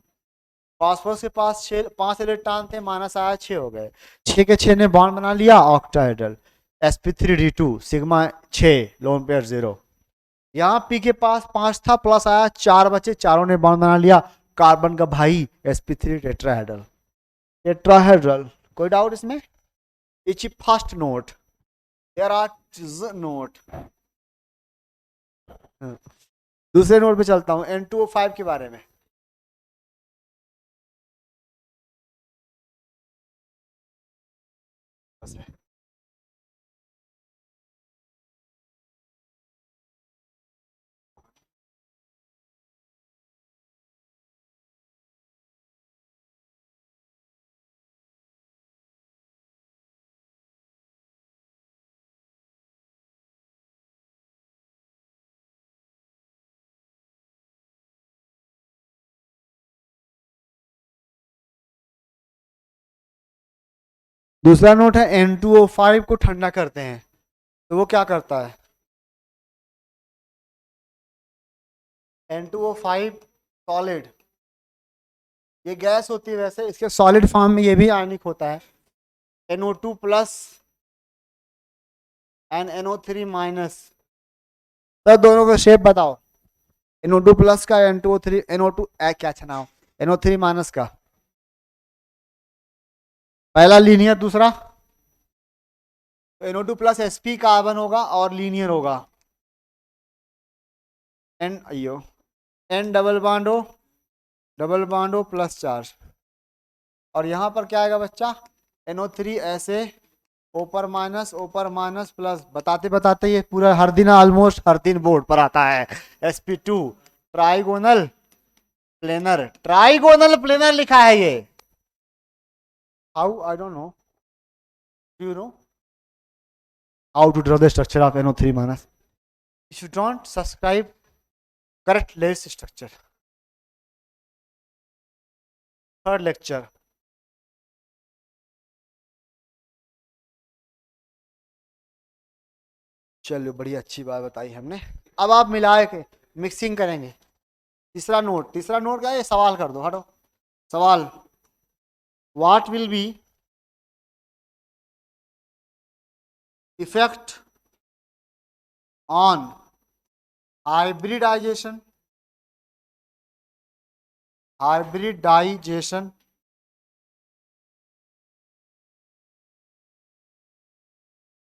फास्फोरस के पास 5 इलेक्ट्रॉन थे, माइनस आया 6 हो गए, 6 के 6 ने बॉन्ड बना लिया octahedral. sp3d2 sigma 6, lone pair 0। यहाँ पी के पास 5 था, प्लस आया 4 बचे, चारों ने बॉन्ड बना लिया कार्बन का भाई sp3 टेट्राहेड्रल, टेट्राहेड्रल। कोई डाउट इसमें? Each first note, there are note. दूसरे नोट पे चलता हूं, N2O5 के बारे में। दूसरा नोट है N2O5 को ठंडा करते हैं, तो वो क्या करता है? N2O5 सॉलिड, ये गैस होती है, वैसे इसके सॉलिड फॉर्म में ये भी आयनिक होता है। NO2 plus and NO3 minus, तो दोनों का शेप बताओ। NO2 प्लस का, NO3 NO2 क्या नाम, NO3 माइनस का। पहला लीनियर, दूसरा तो NO2 प्लस sp कार्बन होगा और लीनियर होगा। एन अयो N double bond O plus charge. और यहाँ पर क्या आएगा बच्चा, NO3 ऐसे ऊपर माइनस प्लस, बताते बताते ये पूरा हर दिन, ऑलमोस्ट हर दिन बोर्ड पर आता है। sp2 trigonal planar, trigonal planar लिखा है ये। How, I don't know, do you know how to draw the structure of NO3 minus? If you don't subscribe correct Lewis structure, third lecture. चलो बड़ी अच्छी बात बताई हमने। अब आप मिलाए के मिक्सिंग करेंगे। तीसरा नोट क्या है, सवाल कर दो, हटो सवाल। What will be effect on hybridization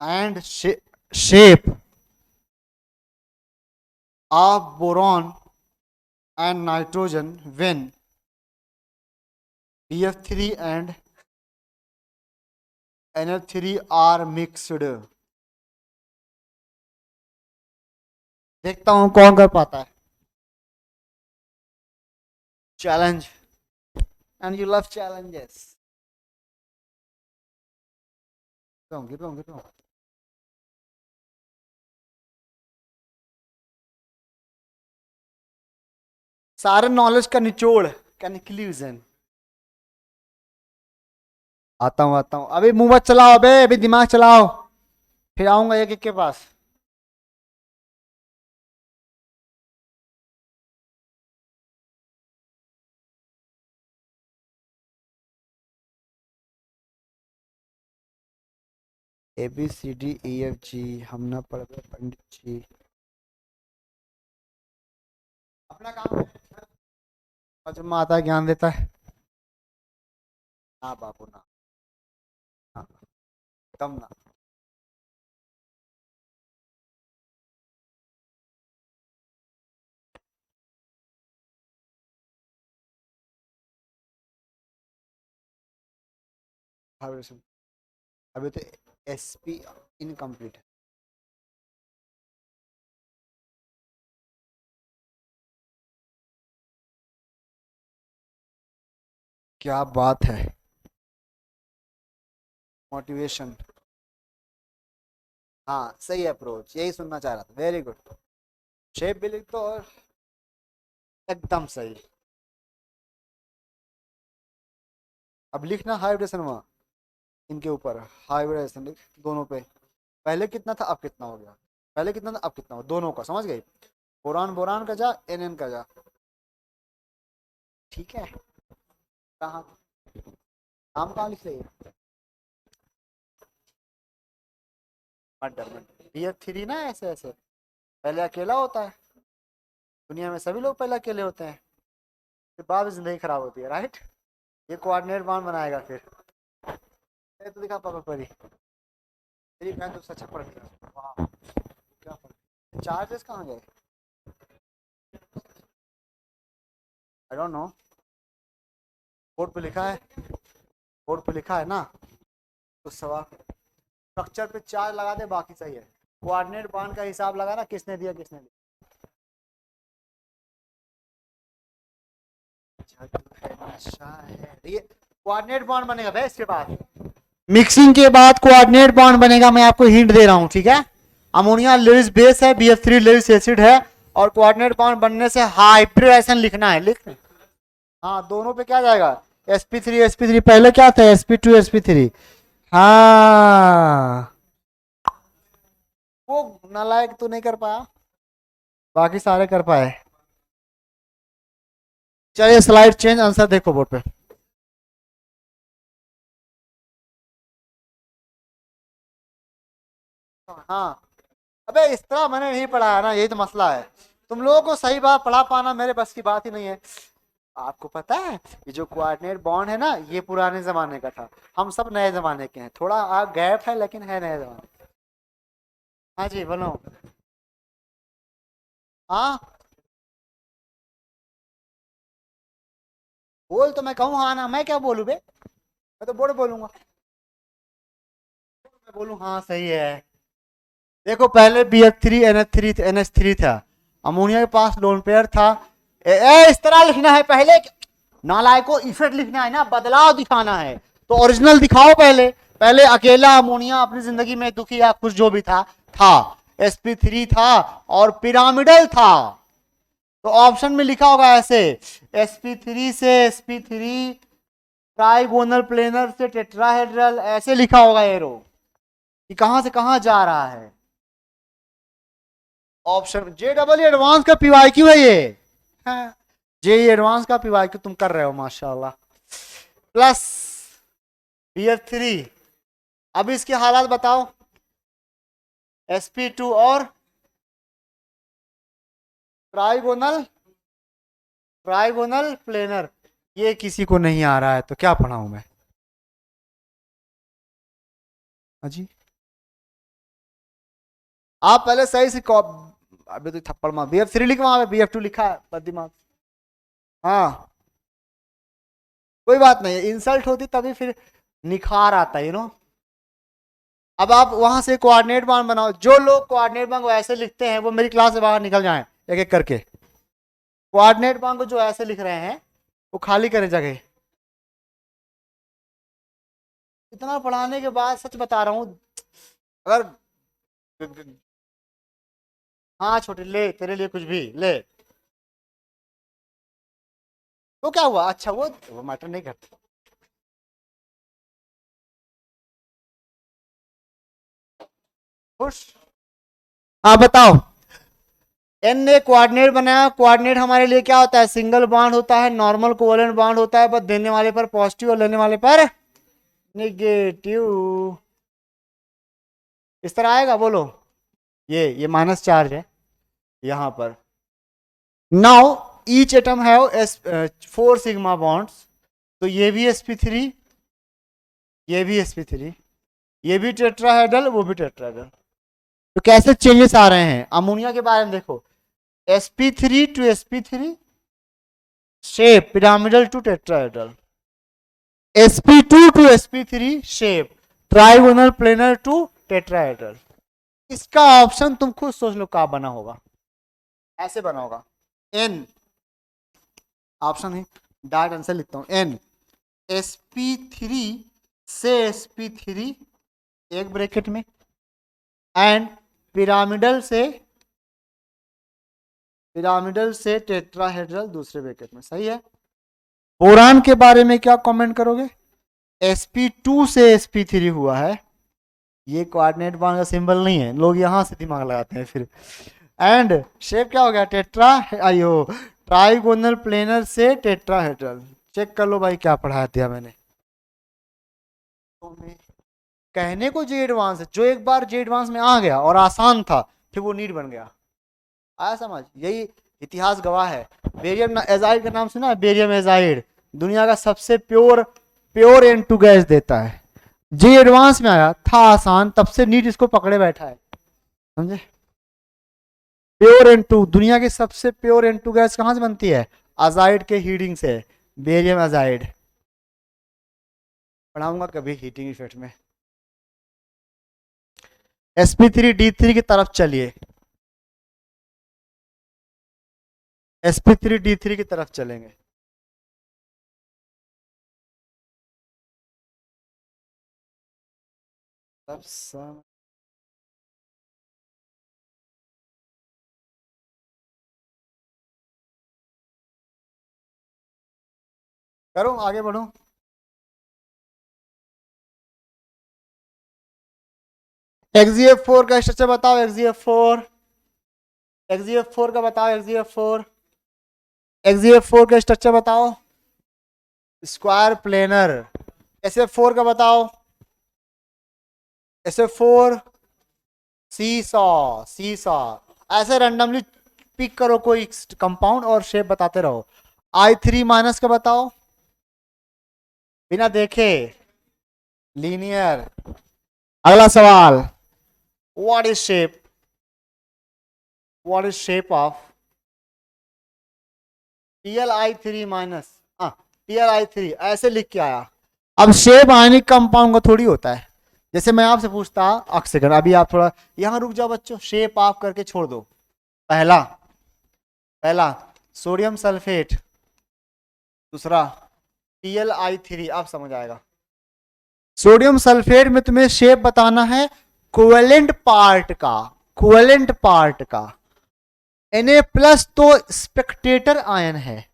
and shape of boron and nitrogen when BF3 and NF3 are mixed? देखता हूं कौन कर पाता है। Challenge, and you love challenges. गिर रहा हूं। सारे नॉलेज का निचोड़, कंक्लूजन। आता हूं अभी, मुंह मत चलाओ बे, अभी दिमाग चलाओ, फिर आऊंगा एक एक के पास। ABCDEFG हम ना पढ़ रहे पंडित जी, अपना काम है और जो माता ज्ञान देता है। हाँ बाबू ना, हाँ, कम ना। अभी तो SP इनकम्प्लीट है। क्या बात है, मोटिवेशन। हाँ सही अप्रोच, यही सुनना चाह रहा था, वेरी गुड। शेप भी लिख दो और एकदम सही। अब लिखना हाइब्रिडेशन वहाँ, इनके ऊपर हाइब्रिडेशन लिख दोनों पे। पहले कितना था अब कितना हो गया, पहले कितना था अब कितना हो, दोनों का समझ गई। बोरान बोरान का जा, NN का जा, ठीक है। कहाँ नाम कहाँ लिख रही है, मत डर मत। BF3 ना ऐसे ऐसे पहले अकेला होता है, दुनिया में सभी लोग पहले अकेले होते हैं, फिर बाद में जिंदगी खराब होती है, राइट। ये कोऑर्डिनेट बाउंड बनाएगा फिर। ये तो दिखा पापा परी, तेरी बहन तो सच पढ़ रही है, वाह क्या पढ़। चार्जेस कहाँ गए, आई डोंट नो। बोर्ड पे लिखा है, बोर्ड पे लिखा है ना, तो सवाल स्ट्रक्चर पे चार्ज लगा दे, बाकी सही है। कोऑर्डिनेट बाउंड का हिसाब लगाना, किसने दिया किसने दिया। ये कोऑर्डिनेट बॉन्ड बनेगा भाई इसके बाद, मिक्सिंग के बाद कोऑर्डिनेट बॉन्ड बनेगा। मैं आपको हिंट दे रहा हूं, ठीक है। अमोनिया लेविस बेस है, BF3 लेविस एसिड है, और कोऑर्डिनेट बॉन्ड बनने से हाइब्रिडेशन लिखना है, लिख। हाँ दोनों पे क्या जाएगा, sp3 पहले क्या था, sp2 sp3। हाँ वो नालायक तो नहीं कर पाया, बाकी सारे कर पाए। चलिए स्लाइड चेंज, आंसर देखो बोर्ड पे। हाँ, अबे इस तरह मैंने नहीं पढ़ाया ना, यही तो मसला है। तुम लोगों को सही बात पढ़ा पाना मेरे बस की बात ही नहीं है। आपको पता है ये जो कोऑर्डिनेट बॉन्ड है ना, ये पुराने जमाने का था, हम सब नए जमाने के हैं, थोड़ा गैप है लेकिन है नए जमाने। हाँ जी बोलो। हाँ बोल तो मैं कहूँ हाँ ना, मैं क्या बोलूँ बे, मैं तो बोर्ड बोलूंगा। मैं बोलूँ हाँ सही है। देखो पहले BF3 NH3 था, अमोनिया के पास लोन पेयर था। इस तरह लिखना है पहले, नालायक को इफेक्ट लिखना है ना, बदलाव दिखाना है। तो ओरिजिनल दिखाओ पहले। पहले अकेला अमोनिया अपनी जिंदगी में दुखी या खुश जो भी था sp3 था और पिरामिडल था। तो ऑप्शन में लिखा होगा ऐसे, sp3 से sp3, ट्राइगोनल प्लेनर से टेट्राहेड्रल, ऐसे लिखा होगा एरो कि कहां से कहां जा रहा है। ऑप्शन JEE एडवांस का पीवाईक्यू है ये। हाँ, जेई एडवांस का पीवाईक्यू तुम कर रहे हो माशाल्लाह। Plus BF3। अब इसके हालात बताओ, sp2 और ट्राइगोनल ट्राइगोनल प्लेनर, ये किसी को नहीं आ रहा है तो क्या पढ़ाऊं मैं। हाँ जी, आप पहले सही से अभी तो थप्पड़ मार, BF3 लिखा, वहां पे BF2 लिखा है बद्दीमाग। हाँ कोई बात नहीं, इंसल्ट होती तभी फिर निखार आता है अब आप वहां से कोऑर्डिनेट बांड बनाओ, जो लोग कोऑर्डिनेट बांड को ऐसे लिखते हैं वो मेरी क्लास से बाहर निकल जाएं एक एक करके। कोऑर्डिनेट बांड को जो ऐसे लिख रहे हैं वो खाली करें जगह। इतना पढ़ाने के बाद सच बता रहा हूं, अगर हाँ छोटे ले, तेरे लिए कुछ भी ले, तो क्या हुआ, अच्छा वो मैटर नहीं करता। खुश। हाँ बताओ। एन ने कोऑर्डिनेट बनाया, कोऑर्डिनेट हमारे लिए क्या होता है, सिंगल बॉन्ड होता है, नॉर्मल कोवेलेंट बॉन्ड होता है, बस देने वाले पर पॉजिटिव और लेने वाले पर नेगेटिव। इस तरह आएगा बोलो, ये माइनस चार्ज है यहां पर। Now each atom have 4 sigma bonds, तो ये भी sp3, ये भी sp3, ये भी टेट्राहेड्रल, वो भी टेट्राहेड्रल। तो कैसे चेंजेस आ रहे हैं अमोनिया के बारे में देखो, sp3 to sp3 shape pyramidal to tetrahedral, sp2 to sp3 shape trigonal planar to tetrahedral. इसका ऑप्शन तुम खुद सोच लो क्या बना होगा, ऐसे बना होगा n, ऑप्शन है डायरेक्ट आंसर लिखता हूं n, sp3 से sp3 एक ब्रैकेट में, एंड पिरामिडल से टेट्राहेड्रल दूसरे ब्रैकेट में। सही है। बोरान के बारे में क्या कमेंट करोगे, sp2 से sp3 हुआ है, ये कोऑर्डिनेट बॉन्ड का सिंबल नहीं है, लोग यहां से दिमाग लगाते हैं फिर। एंड शेप क्या हो गया, आयो ट्राइगोनल प्लेनर से टेट्राहेड्रल। चेक कर लो भाई क्या पढ़ा दिया मैंने। कहने को जे एडवांस है, जो एक बार जे एडवांस में आ गया और आसान था फिर वो नीड बन गया। आया समझ, यही इतिहास गवाह है। बेरियम एजाइड का नाम सुना है, बेरियम एजाइड दुनिया का सबसे प्योर N2 गैस देता है। जे एडवांस में आया था आसान, तब से नीट इसको पकड़े बैठा है, समझे। प्योर N2, दुनिया की सबसे प्योर N2 गैस कहां से बनती है, अजाइड के हीटिंग से, बेरियम अजाइड। पढ़ाऊंगा कभी हीटिंग इफेक्ट में। sp3d3 की तरफ चलिए, sp3d3 की तरफ चलेंगे। सब करो आगे बढ़ो। XgF4 का स्ट्रक्चर बताओ, XgF4 का बताओ, XgF4 XeF4 का स्ट्रक्चर बताओ, स्क्वायर प्लेनर। SF4 का बताओ, SF4 सीसॉ, सीसॉ। ऐसे रैंडमली पिक करो कोई कंपाउंड और शेप बताते रहो। I3 माइनस का बताओ, बिना देखे, लीनियर। अगला सवाल, what is shape, what is shape of TlI3 minus, TlI3 ऐसे लिख के आया। अब शेप आयनिक कंपाउंड का थोड़ी होता है। जैसे मैं आपसे पूछता, ऑक्सीजन, अभी आप थोड़ा यहां रुक जाओ बच्चों, शेप ऑफ करके छोड़ दो। पहला, पहला सोडियम सल्फेट, दूसरा TlI3, आप समझ आएगा। सोडियम सल्फेट में तुम्हें शेप बताना है कोवेलेंट पार्ट का, कोवेलेंट पार्ट का। Na+ तो स्पेक्टेटर आयन है,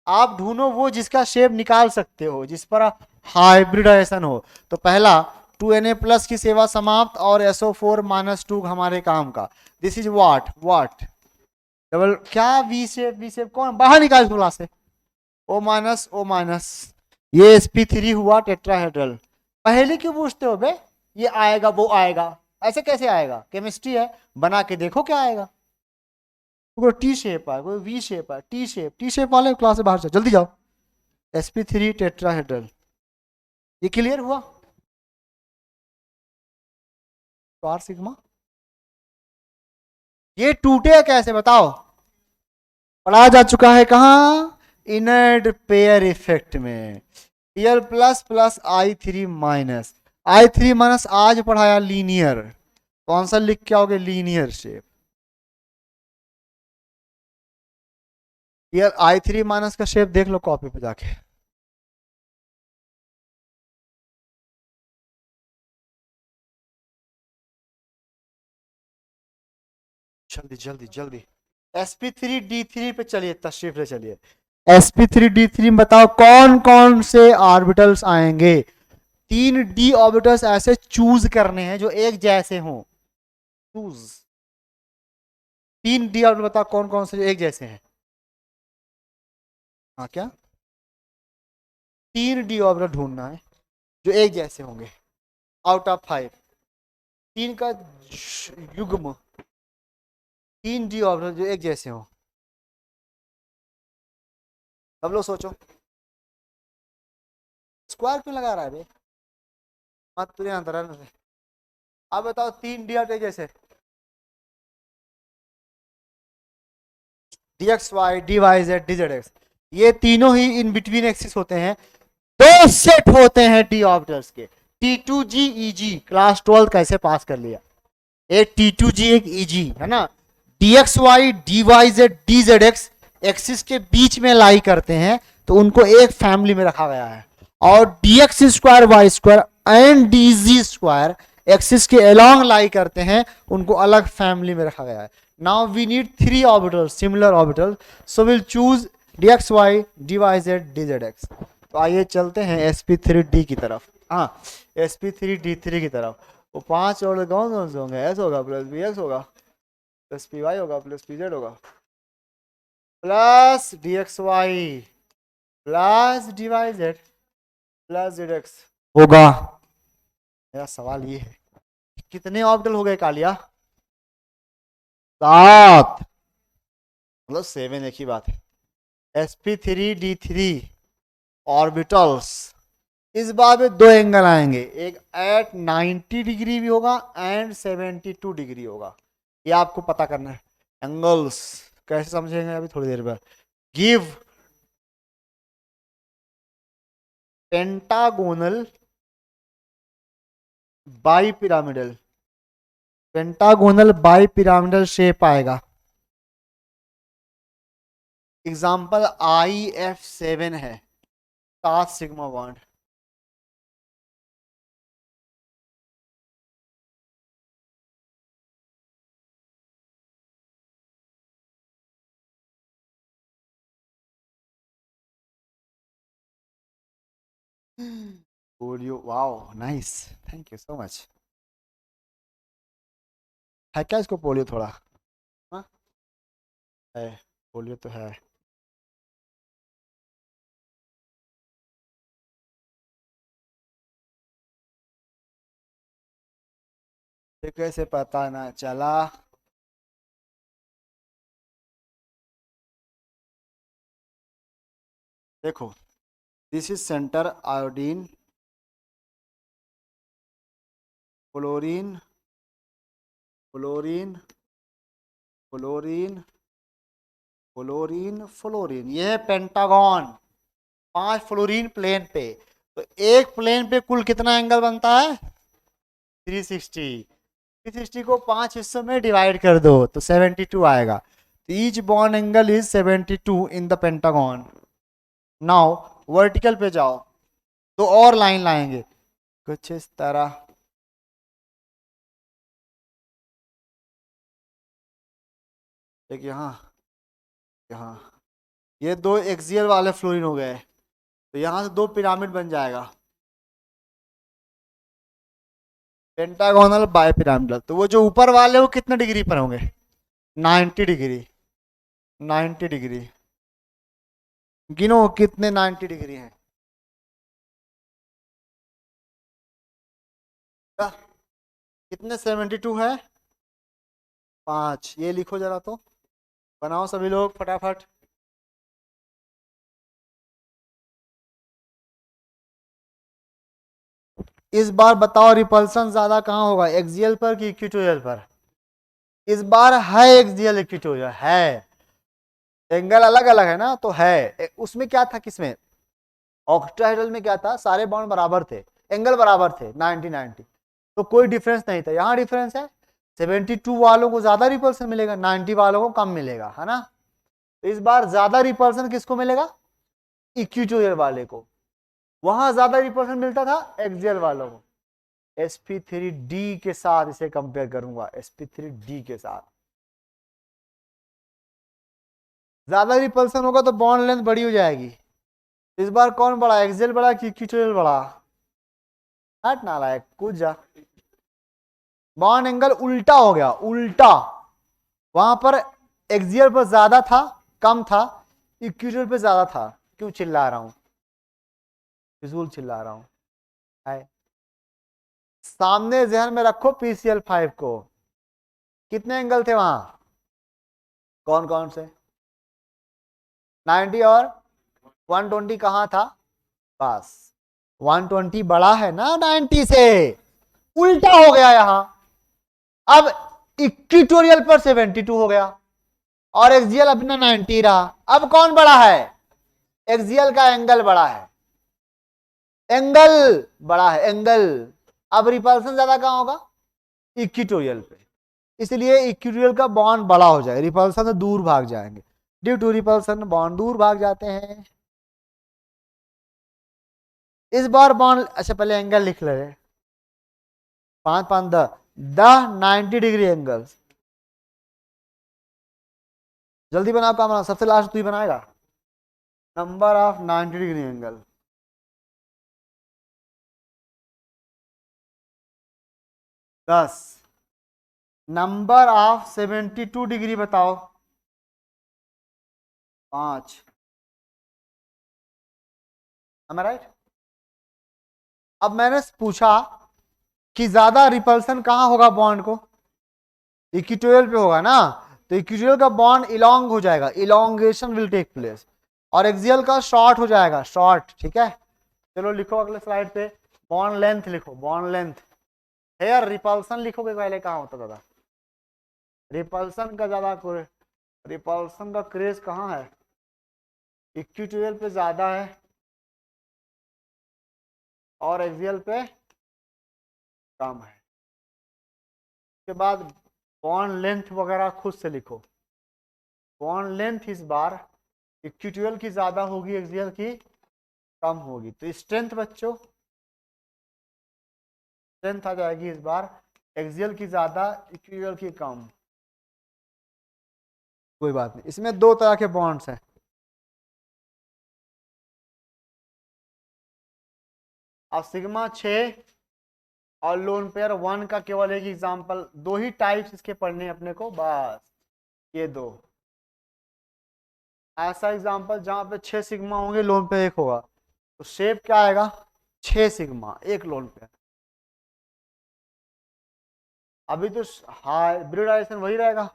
आप ढूंढो वो जिसका शेप निकाल सकते हो, जिस पर हाइब्रिडाइजेशन हो। तो पहला 2Na+ की सेवा समाप्त और SO4-2 हमारे काम का। This is what, what double क्या, वी शेप, वी शेप कौन बाहर निकाल थोड़ा से, O-, O-। ये sp3 हुआ टेट्राहेड्रल। पहले क्यों पूछते हो बे, ये आएगा वो आएगा, ऐसे कैसे आएगा, केमिस्ट्री है, बना के देखो क्या आएगा। कोई टी शेप है, कोई वी शेप है, टी शेप, टी शेप वाले क्लास से बाहर जाओ, जल्दी जाओ। sp3 टेट्राहेड्रल, ये क्लियर हुआ। तो सिग्मा, ये टूटे कैसे बताओ, पढ़ा जा चुका है कहां, इनर्ट पेयर इफेक्ट में। Pl++I3-, I3- आज पढ़ाया लीनियर, कौन सा लिख के आओगे, लीनियर शेप। I3- का शेप देख लो कॉपी पे जाके। जल्दी जल्दी जल्दी, sp3d3 पे चलिए, तशरीफ ले चलिए। sp3d3 में बताओ कौन कौन से ऑर्बिटल्स आएंगे। 3d ऑर्बिटल्स ऐसे चूज करने हैं जो एक जैसे हों, चूज 3d ऑर्बिटल, बताओ कौन कौन से जो एक जैसे हैं। हाँ क्या, 3d ऑर्बिटल ढूंढना है जो एक जैसे होंगे, आउट ऑफ 5, 3 का युग्म, 3d ऑर्बिटल जो एक जैसे हों। सब लोग सोचो, स्क्वायर क्यों लगा रहा है बे, मत तुझे अंतर। आप बताओ 3d ऑर्बिटल जैसे, dxy dy z dz, ये तीनों ही इन बिटवीन एक्सिस होते हैं। दो सेट होते हैं डी ऑर्बिटल्स के, T2g EG, क्लास 12 कैसे पास कर लिया, एक T2g एक EG है ना। dxy dyz dzx एक्सिस के बीच में लाई करते हैं, तो उनको एक फैमिली में रखा गया है। और dx² y² and dz² axis के अलोंग लाई करते हैं, उनको अलग फैमिली में रखा गया है। Now we need 3 orbitals, similar orbital, so will choose dxy dyz dzx। तो आइए चलते हैं sp3d की तरफ, हाँ sp3d3 की तरफ। वो 5 और कौन कौन से होंगे, s होगा प्लस bx होगा प्लस py होगा प्लस pz होगा plus dxy plus dyz plus zx होगा। मेरा सवाल ये है, कितने ऑर्बिटल हो गए कालिया, 7, मतलब 7, एक ही बात है। sp3d3 ऑर्बिटल्स, इस बार में दो एंगल आएंगे, एक एट 90 डिग्री भी होगा एंड 72 डिग्री होगा, ये आपको पता करना है। एंगल्स कैसे समझेंगे अभी थोड़ी देर बाद। Give pentagonal bi pyramidal, pentagonal bi pyramidal shape आएगा। एग्जाम्पल IF7 है, 7 sigma bond. Polio, wow nice, thank you so much. है क्या इसको पोलियो थोड़ा, हाँ है, पोलियो तो है। ये कैसे पता ना चला। देखो, this is centre iodine, fluorine, fluorine, fluorine, fluorine, fluorine, ये है पेंटागन। 5 फ्लोरीन प्लेन पे, तो एक प्लेन पे कुल कितना एंगल बनता है? 360। 360 को 5 हिस्सों में डिवाइड कर दो तो 72 आएगा। तो each bond angle is 72 in the pentagon. Now vertical पे जाओ, तो और लाइन लाएंगे कुछ इस तरह। एक यहाँ, यहाँ, ये दो एक्सियल वाले फ्लोरीन हो गए, तो यहां से दो पिरामिड बन जाएगा, पेंटागोनल बाय पिरामिडल। तो वो जो ऊपर वाले वो कितने डिग्री पर होंगे? 90 डिग्री। 90 डिग्री गिनो कितने 90 डिग्री हैं? कितने 72 है? 5। ये लिखो जरा, तो बनाओ सभी लोग फटाफट। इस बार बताओ रिपल्सन ज्यादा कहाँ होगा, एक्सियल पर कि इक्वेटोरियल पर? इस बार है एक्सियल इक्वेटोरियल है, एंगल अलग अलग है ना, तो है। उसमें क्या था, किसमें? ऑक्टाहेड्रल में क्या था, सारे बॉन्ड बराबर थे, एंगल बराबर थे 90 90, तो कोई डिफरेंस नहीं था। यहाँ डिफरेंस है, 72 वालों को ज्यादा रिपल्सन मिलेगा, 90 वालों को कम मिलेगा, है ना। तो इस बार ज्यादा रिपल्सन किसको मिलेगा? इक्वेटोरियल वाले को। वहां ज्यादा रिपल्सन मिलता था एक्सियल वालों को। sp3d के साथ इसे कंपेयर करूंगा, sp3d के साथ ज्यादा रिपल्सन होगा तो बॉन्ड लेंथ बड़ी हो जाएगी। इस बार कौन बड़ा, एक्सियल बड़ा कि इक्वेटोरियल बड़ा? हट नालायक, कूद जा। बॉन्ड एंगल उल्टा हो गया, उल्टा। वहां पर एक्सियल पर ज्यादा था, कम था, इक्वेटोरियल पे ज्यादा था। क्यों चिल्ला रहा हूं, फिजूल चिल्ला रहा हूं? है सामने जहन में रखो PCl5 को। कितने एंगल थे वहां, कौन कौन से? 90 और 120 कहां था? बस 120 बड़ा है ना 90 से, उल्टा हो गया यहां। अब इक्वेटोरियल पर 72 हो गया और एक्सियल अपना 90 रहा। अब कौन बड़ा है? एक्सियल का एंगल बड़ा है, एंगल बड़ा है, एंगल। अब रिपल्सन ज्यादा कहां होगा? इक्वेटोरियल पे, इसलिए इक्वेटोरियल का बॉन्ड बड़ा हो जाए, रिपल्सन से दूर भाग जाएंगे। ड्यू टू रिपल्सन बॉन्ड दूर भाग जाते हैं। इस बार बॉन्ड, अच्छा पहले एंगल लिख ले, 5 5 10 90 डिग्री एंगल। जल्दी बनाओ, काम बनाओ, सबसे लास्ट तू ही बनाएगा। Number of 90 degree angle, 10। Number of 72 degree बताओ, 5। राइट। अब मैंने पूछा कि ज्यादा रिपल्सन कहां होगा बॉन्ड को, इक्वेटोरियल पे होगा ना, तो इक्वेटोरियल का बॉन्ड इलोंग हो जाएगा, इलोंगेशन विल टेक प्लेस, और एक्सियल का शॉर्ट हो जाएगा, शॉर्ट। ठीक है, चलो लिखो अगले स्लाइड पे, बॉन्ड लेंथ लिखो, बॉन्ड लेंथ। हेयर रिपल्सन लिखोगे पहले, कहां होता दादा? रिपल्सन का ज्यादा, रिपल्सन का क्रेज कहां है? इक्वेटोरियल पे ज्यादा है और एक्सियल पे कम है। उसके बाद बॉन्ड लेंथ वगैरह खुद से लिखो। बॉन्ड लेंथ इस बार इक्वेटोरियल की ज्यादा होगी, एक्सियल की कम होगी। तो स्ट्रेंथ बच्चों, स्ट्रेंथ आ जाएगी इस बार एक्सियल की ज्यादा, इक्वेटोरियल की कम। कोई बात नहीं, इसमें दो तरह के बॉन्ड्स हैं। अब सिग्मा 6 और लोन पेयर 1 का केवल एक एग्जांपल, दो ही टाइप्स इसके पढ़ने अपने को, बस ये दो। ऐसा एग्जांपल जहां पे 6 सिग्मा होंगे, लोन पेयर 1 होगा, तो शेप क्या आएगा? 6 सिग्मा 1 लोन पेयर। अभी तो हाइब्रिडाइजेशन वही रहेगा,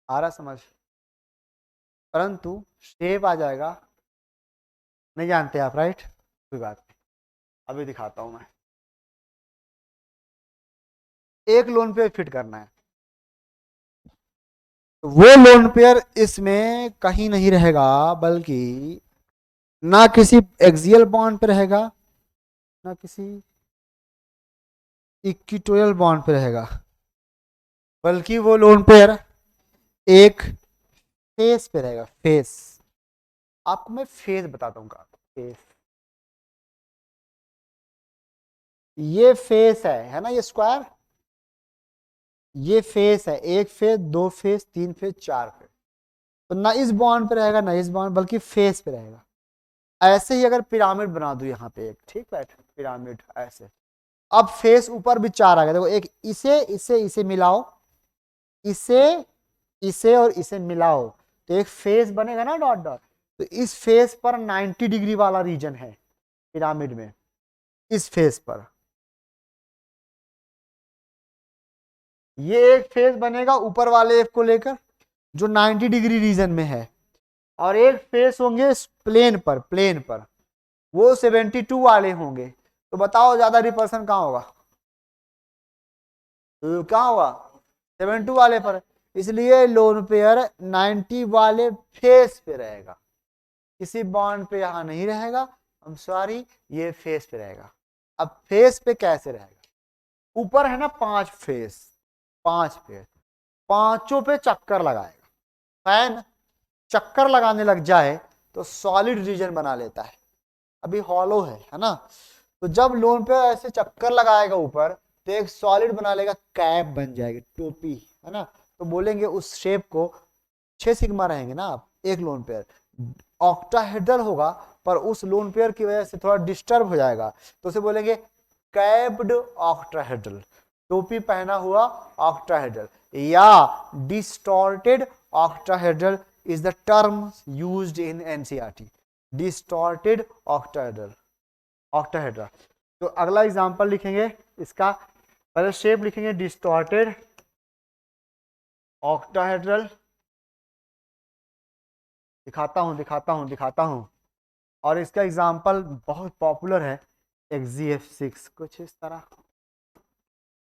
आ रहा समझ, परंतु शेप आ जाएगा, नहीं जानते आप, राइट, कोई बात नहीं, अभी दिखाता हूं मैं। एक लोन पे फिट करना है, तो वो लोन पेयर इसमें कहीं नहीं रहेगा, बल्कि ना किसी एक्सियल बॉन्ड पे रहेगा, ना किसी इक्विटोरियल बॉन्ड पे रहेगा, बल्कि वो लोन पेयर एक फेस पे रहेगा, फेस। आपको मैं फेस बताता हूँ, फेस, ये फेस है ना, ये स्क्वायर, ये फेस है, एक फेस, दो फेस, तीन फेस, चार फेस। तो ना इस बॉन्ड पे रहेगा, ना इस बॉन्ड, बल्कि फेस पे रहेगा। ऐसे ही अगर पिरामिड बना दू यहाँ पे एक, ठीक है, पिरामिड ऐसे, अब फेस ऊपर भी चार आ गया, देखो, एक इसे इसे इसे मिलाओ, इसे इसे और इसे मिलाओ, तो एक फेस बनेगा ना, डॉट डॉट। तो इस फेस पर 90 डिग्री वाला रीजन है पिरामिड में, इस फेस पर ये एक फेस बनेगा ऊपर वाले एक को लेकर, जो 90 डिग्री रीजन में है, और एक फेस होंगे प्लेन पर, प्लेन पर वो 72 वाले होंगे। तो बताओ ज्यादा रिपल्सन कहाँ होगा, तो कहाँ होगा, 72 वाले पर, इसलिए लोन पेयर 90 वाले फेस पे रहेगा, किसी बॉन्ड पे यहां नहीं रहेगा, हम सॉरी, ये फेस पे रहेगा। अब फेस पे कैसे रहेगा, ऊपर है ना पांच फेस, पांच फेस, पांचों पे चक्कर लगाएगा, फैन चक्कर लगाने लग जाए तो सॉलिड रीजन बना लेता है, अभी हॉलो है ना। तो जब लोन पे ऐसे चक्कर लगाएगा ऊपर, तो एक सॉलिड बना लेगा, कैप बन जाएगी, टोपी, है ना। तो बोलेंगे उस शेप को, 6 सिग्मा रहेंगे ना आप, एक लोन पेयर ऑक्टाहेड्रल होगा, पर उस लोन पेयर की वजह से थोड़ा डिस्टर्ब हो जाएगा, तो उसे बोलेंगे कैप्ड ऑक्टाहेड्रल, टोपी पहना हुआ ऑक्टाहेड्रल, या distorted octahedral is the term used in NCERT, distorted octahedral, octahedra. तो अगला एग्जांपल लिखेंगे इसका, पहले शेप लिखेंगे डिस्टॉर्टेड ऑक्टाहेड्रल, दिखाता हूं। और इसका एग्जांपल बहुत पॉपुलर है, XZF6, कुछ इस तरह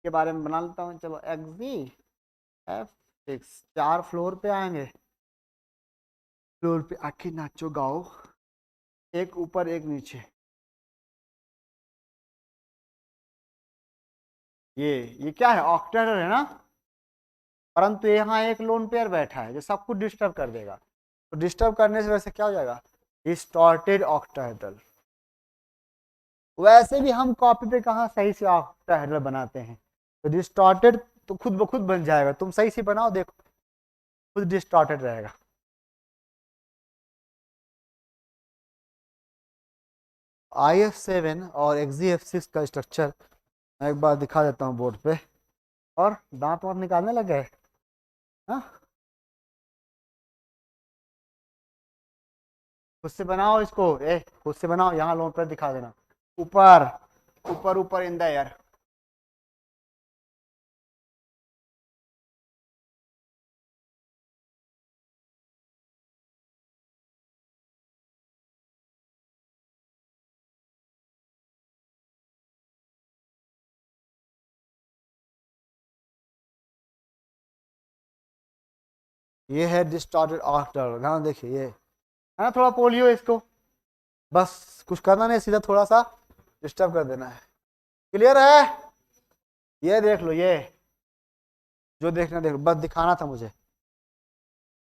के बारे में बना लेता हूं, चलो XZF6, 4 फ्लोर पे आएंगे, फ्लोर पे आके नाचो गाओ, एक ऊपर एक नीचे, ये क्या है, ऑक्टाहेड्रल है ना, परंतु यहाँ एक लोन पेयर बैठा है जो सब कुछ डिस्टर्ब कर देगा, तो डिस्टर्ब करने से वैसे क्या हो जाएगा, डिस्टॉर्टेड ऑक्टाहेड्रल। वैसे भी हम कॉपी पे कहाँ सही से ऑक्टाहेड्रल बनाते हैं, तो डिस्टॉर्टेड तो खुद ब खुद बन जाएगा, तुम सही से बनाओ, देखो खुद डिस्टॉर्टेड रहेगा। IF7 और XZF6 का स्ट्रक्चर मैं एक बार दिखा देता हूँ बोर्ड पे, और दांत वांत निकालने लग गए, हाँ, खुद से बनाओ इसको, खुद से बनाओ, यहाँ लोन पर दिखा देना, ऊपर ऊपर ऊपर इन द एयर। ये है डिस्टॉर्टेड ऑक्टाहेड्रल, ध्यान देखिए, ये है ना, थोड़ा पोलियो इसको, बस कुछ करना नहीं, सीधा थोड़ा सा डिस्टर्ब कर देना है, क्लियर है, ये देख लो, ये जो देखना देख लो, बस दिखाना था मुझे,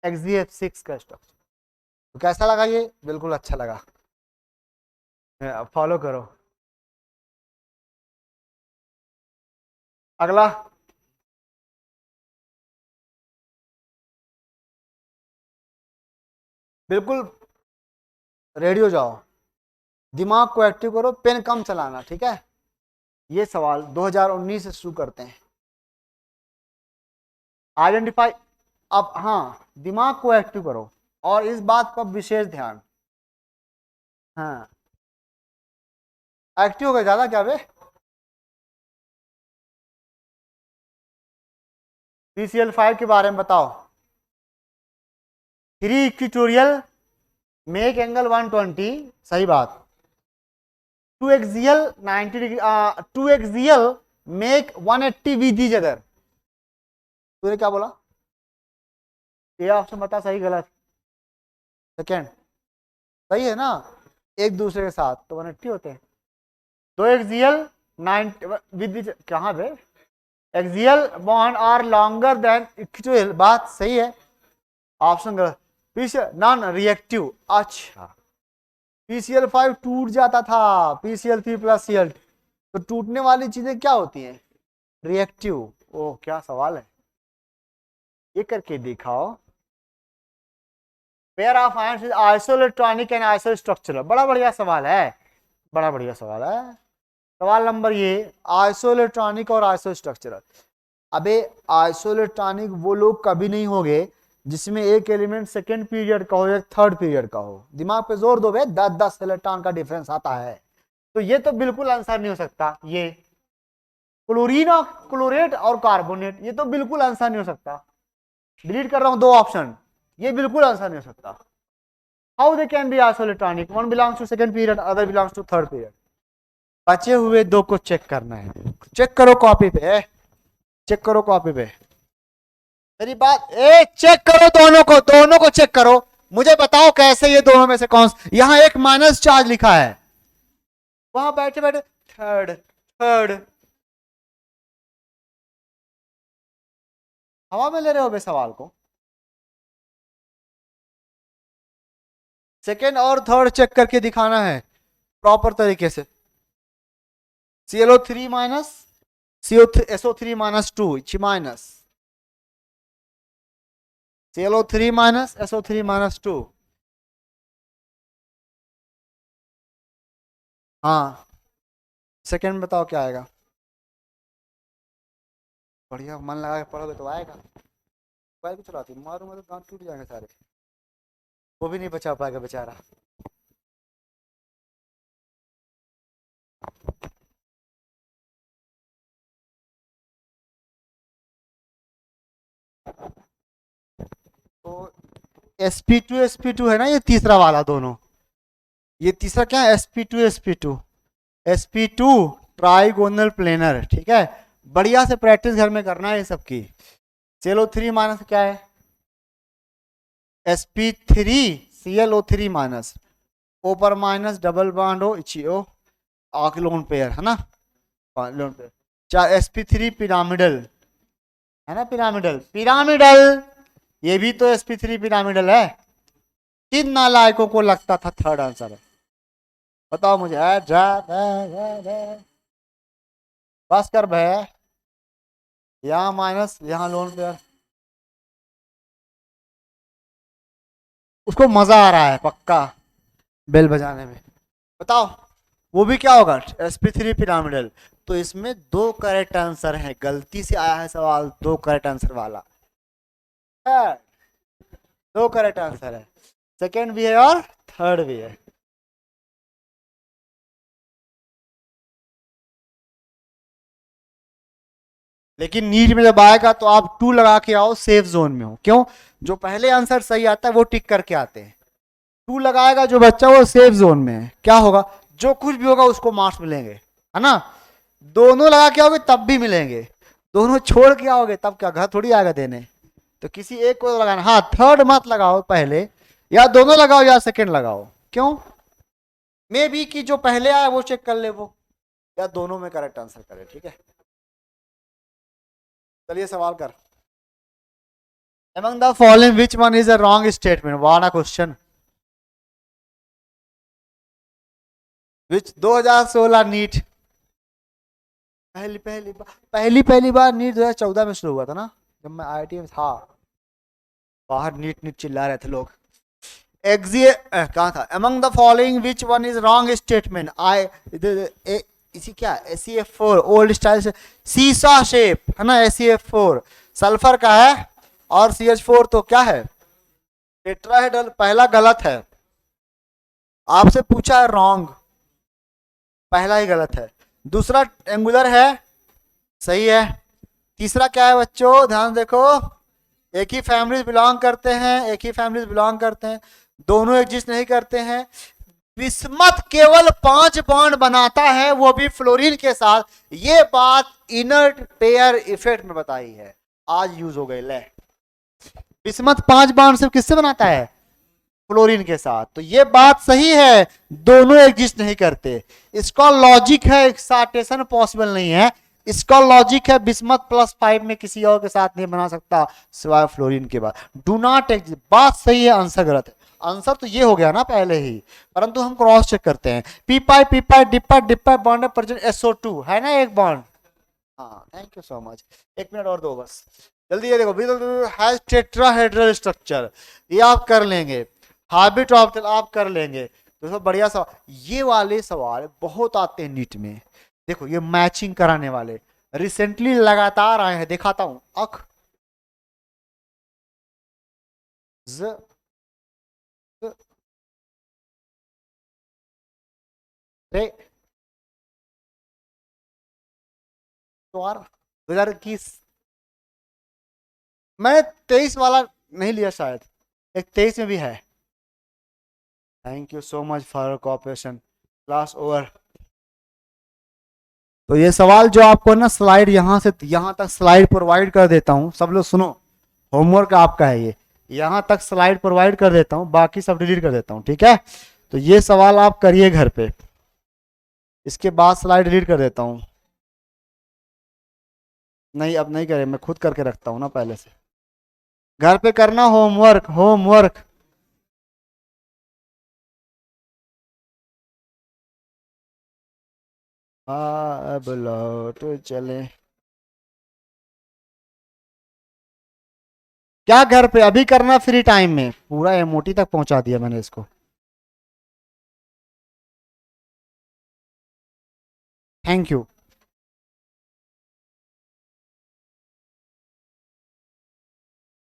XZF6 का स्ट्रक्चर, तो कैसा लगा, ये बिल्कुल अच्छा लगा, फॉलो करो। अगला, बिल्कुल रेडी हो जाओ, दिमाग को एक्टिव करो, पेन कम चलाना, ठीक है। ये सवाल 2019 से शुरू करते हैं, आइडेंटिफाई, अब हाँ दिमाग को एक्टिव करो, और इस बात पर विशेष ध्यान, हाँ, एक्टिव हो गए ज्यादा क्या बे, PCl5 के बारे में बताओ। 3 इक्वेटोरियल मेक एंगल 120, सही बात। 2 axial 90 degree, 2 axial make 180 with each other. तूने क्या बोला? ये ऑप्शन बता सही गलत। सेकेंड सही है ना, एक दूसरे के साथ तो 180 होते हैं। 2 एक्सियल 90 विद, कहाँ पे axial bond are longer than equatorial, बात सही है, ऑप्शन गलत। नॉन रिएक्टिव, अच्छा PCl5 टूट जाता था, PCl3 प्लस Cl, तो टूटने वाली चीजें क्या होती हैं? रिएक्टिव। ओह क्या सवाल है, ये करके दिखाओ। Pair of ions is isoelectronic and isostructural, बड़ा बढ़िया सवाल है, बड़ा बढ़िया सवाल है। सवाल नंबर ये, आइसोइलेक्ट्रॉनिक और आइसोस्ट्रक्चरल। अबे आइसोइलेक्ट्रॉनिक वो लोग कभी नहीं होंगे जिसमें एक एलिमेंट सेकेंड पीरियड का हो या थर्ड पीरियड का हो। दिमाग पे जोर दो बे, 10-10 इलेक्ट्रॉन का डिफरेंस आता है, तो ये तो बिल्कुल आंसर नहीं हो सकता। ये क्लोरीन और क्लोरेट और कार्बोनेट, ये तो बिल्कुल आंसर नहीं हो सकता। डिलीट कर रहा हूं 2 ऑप्शन, ये बिल्कुल आंसर नहीं हो सकता। How they can be isoelectronic, one belongs to second period, other belongs to third period. बचे हुए 2 को चेक करना है, चेक करो कॉपी पे, चेक करो कॉपी पे मेरी बात, चेक करो दोनों को चेक करो, मुझे बताओ कैसे ये दोनों में से कौन। यहां एक माइनस चार्ज लिखा है, वहां बैठे बैठे थर्ड थर्ड, हवा में ले रहे हो बे सवाल को। सेकेंड और थर्ड चेक करके दिखाना है प्रॉपर तरीके से। ClO3 minus SO3 minus 2 minus ClO3 minus SO3 minus 2। हाँ सेकेंड बताओ क्या आएगा। बढ़िया मन लगा के पढ़ोगे तो आएगा। मोबाइल भी चलाती मारूंगा तो दांत टूट जाएंगे सारे, वो भी नहीं बचा पाएगा बेचारा। तो sp2 है ना, ये तीसरा वाला दोनों, ये तीसरा क्या है, sp2 ट्राइगोनल प्लेनर, ठीक है। बढ़िया से प्रैक्टिस घर में करना है ये सबकी। चलो 3 माइनस क्या है, sp3 ClO3 माइनस, ओ पर माइनस डबल बॉन्ड हो इचियो लोन पेयर है ना, लोन पेयर। चार sp3 पिरामिडल है ना, पिरामिडल ये भी तो sp3 पिरामिडल है। किन नालायकों को लगता था थर्ड आंसर है, बताओ मुझे। बस कर भैया, यहाँ माइनस यहाँ लोन पेयर, उसको मजा आ रहा है पक्का बेल बजाने में। बताओ वो भी क्या होगा, sp3 पिरामिडल। तो इसमें 2 करेक्ट आंसर है, गलती से आया है सवाल 2 करेक्ट आंसर वाला है, 2 करेक्ट आंसर है, सेकेंड भी है और थर्ड भी है। लेकिन नीट में जब आएगा तो आप 2 लगा के आओ, सेफ जोन में हो। क्यों, जो पहले आंसर सही आता है वो टिक करके आते हैं, 2 लगाएगा जो बच्चा वो सेफ जोन में है। क्या होगा, जो कुछ भी होगा उसको मार्क्स मिलेंगे, है ना। दोनों लगा के आओगे तब भी मिलेंगे, दोनों छोड़ के आओगे तब क्या घर थोड़ी आएगा देने। तो किसी एक को लगाना, हाँ थर्ड मत लगाओ पहले, या दोनों लगाओ या सेकंड लगाओ। क्यों, मे बी कि जो पहले आया वो चेक कर ले वो, या दोनों में करेक्ट आंसर करे, ठीक है। चलिए सवाल कर। Among the following which one is a wrong statement? वाह क्वेश्चन। Which 2016 नीट, पहली बार नीट 2014 में शुरू हुआ था ना, जब मैं IIT में था। बाहर नीट चिल्ला रहे थे लोग। कहाँ था, among the following which one is wrong statement? इसी क्या SeF4 ओल्ड स्टाइल से सीसा शेप है ना, SeF4 सल्फर का है, और CH4 तो क्या है टेट्राहेड्रल। पहला गलत है, आपसे पूछा है रॉन्ग, पहला ही गलत है। दूसरा एंगुलर है, सही है। तीसरा क्या है बच्चों, ध्यान देखो, एक ही फैमिली बिलोंग करते हैं, एक ही फैमिली बिलोंग करते हैं, दोनों एग्जिस्ट नहीं करते हैं। बिस्मथ केवल 5 बॉन्ड बनाता है, वो भी फ्लोरीन के साथ। ये बात इनर्ट पेयर इफेक्ट में बताई है, आज यूज हो गई। ले, बिस्मथ 5 बॉन्ड सिर्फ किससे बनाता है, फ्लोरीन के साथ। तो ये बात सही है, दोनों एग्जिस्ट नहीं करते। इसका लॉजिक है, एक्साइटेशन पॉसिबल नहीं है। इसका लॉजिक है बिस्मथ +5 में किसी और के साथ नहीं बना सकता सिवाय फ्लोरीन के बाद। डू नॉट एग्जिस्ट, बात सही है, आंसर गलत है। आंसर तो ये हो गया ना पहले ही, परंतु हम क्रॉस चेक करते हैं। पी पाई डिपाई बॉन्ड प्रेजेंट SO2 है ना एक बॉन्ड। हाँ, thank you so much. 1 minute और दो बस, जल्दी। ये देखो, हैज टेट्राहेड्रल स्ट्रक्चर, ये आप कर लेंगे। हैबिट ऑफ आप कर लेंगे। दोस्तों बढ़िया सवाल, ये वाले सवाल बहुत आते हैं नीट में। देखो ये मैचिंग कराने वाले रिसेंटली लगातार आए हैं, दिखाता हूं। अख ज रे 2021, मैंने 23 वाला नहीं लिया शायद, एक 23 में भी है। Thank you so much for cooperation. Class over. तो ये सवाल जो आपको ना स्लाइड यहां से यहां तक स्लाइड प्रोवाइड कर देता हूं, सब लोग सुनो, होमवर्क आपका है ये। यहां तक स्लाइड प्रोवाइड कर देता हूं, बाकी सब डिलीट कर देता हूं, ठीक है। तो ये सवाल आप करिए घर पे, इसके बाद स्लाइड डिलीट कर देता हूं। नहीं अब नहीं करे, मैं खुद करके रखता हूं ना पहले से। घर पे करना होमवर्क, होमवर्क। अब लौट चले, क्या घर पे अभी करना, फ्री टाइम में। पूरा एमओटी तक पहुंचा दिया मैंने इसको। Thank you.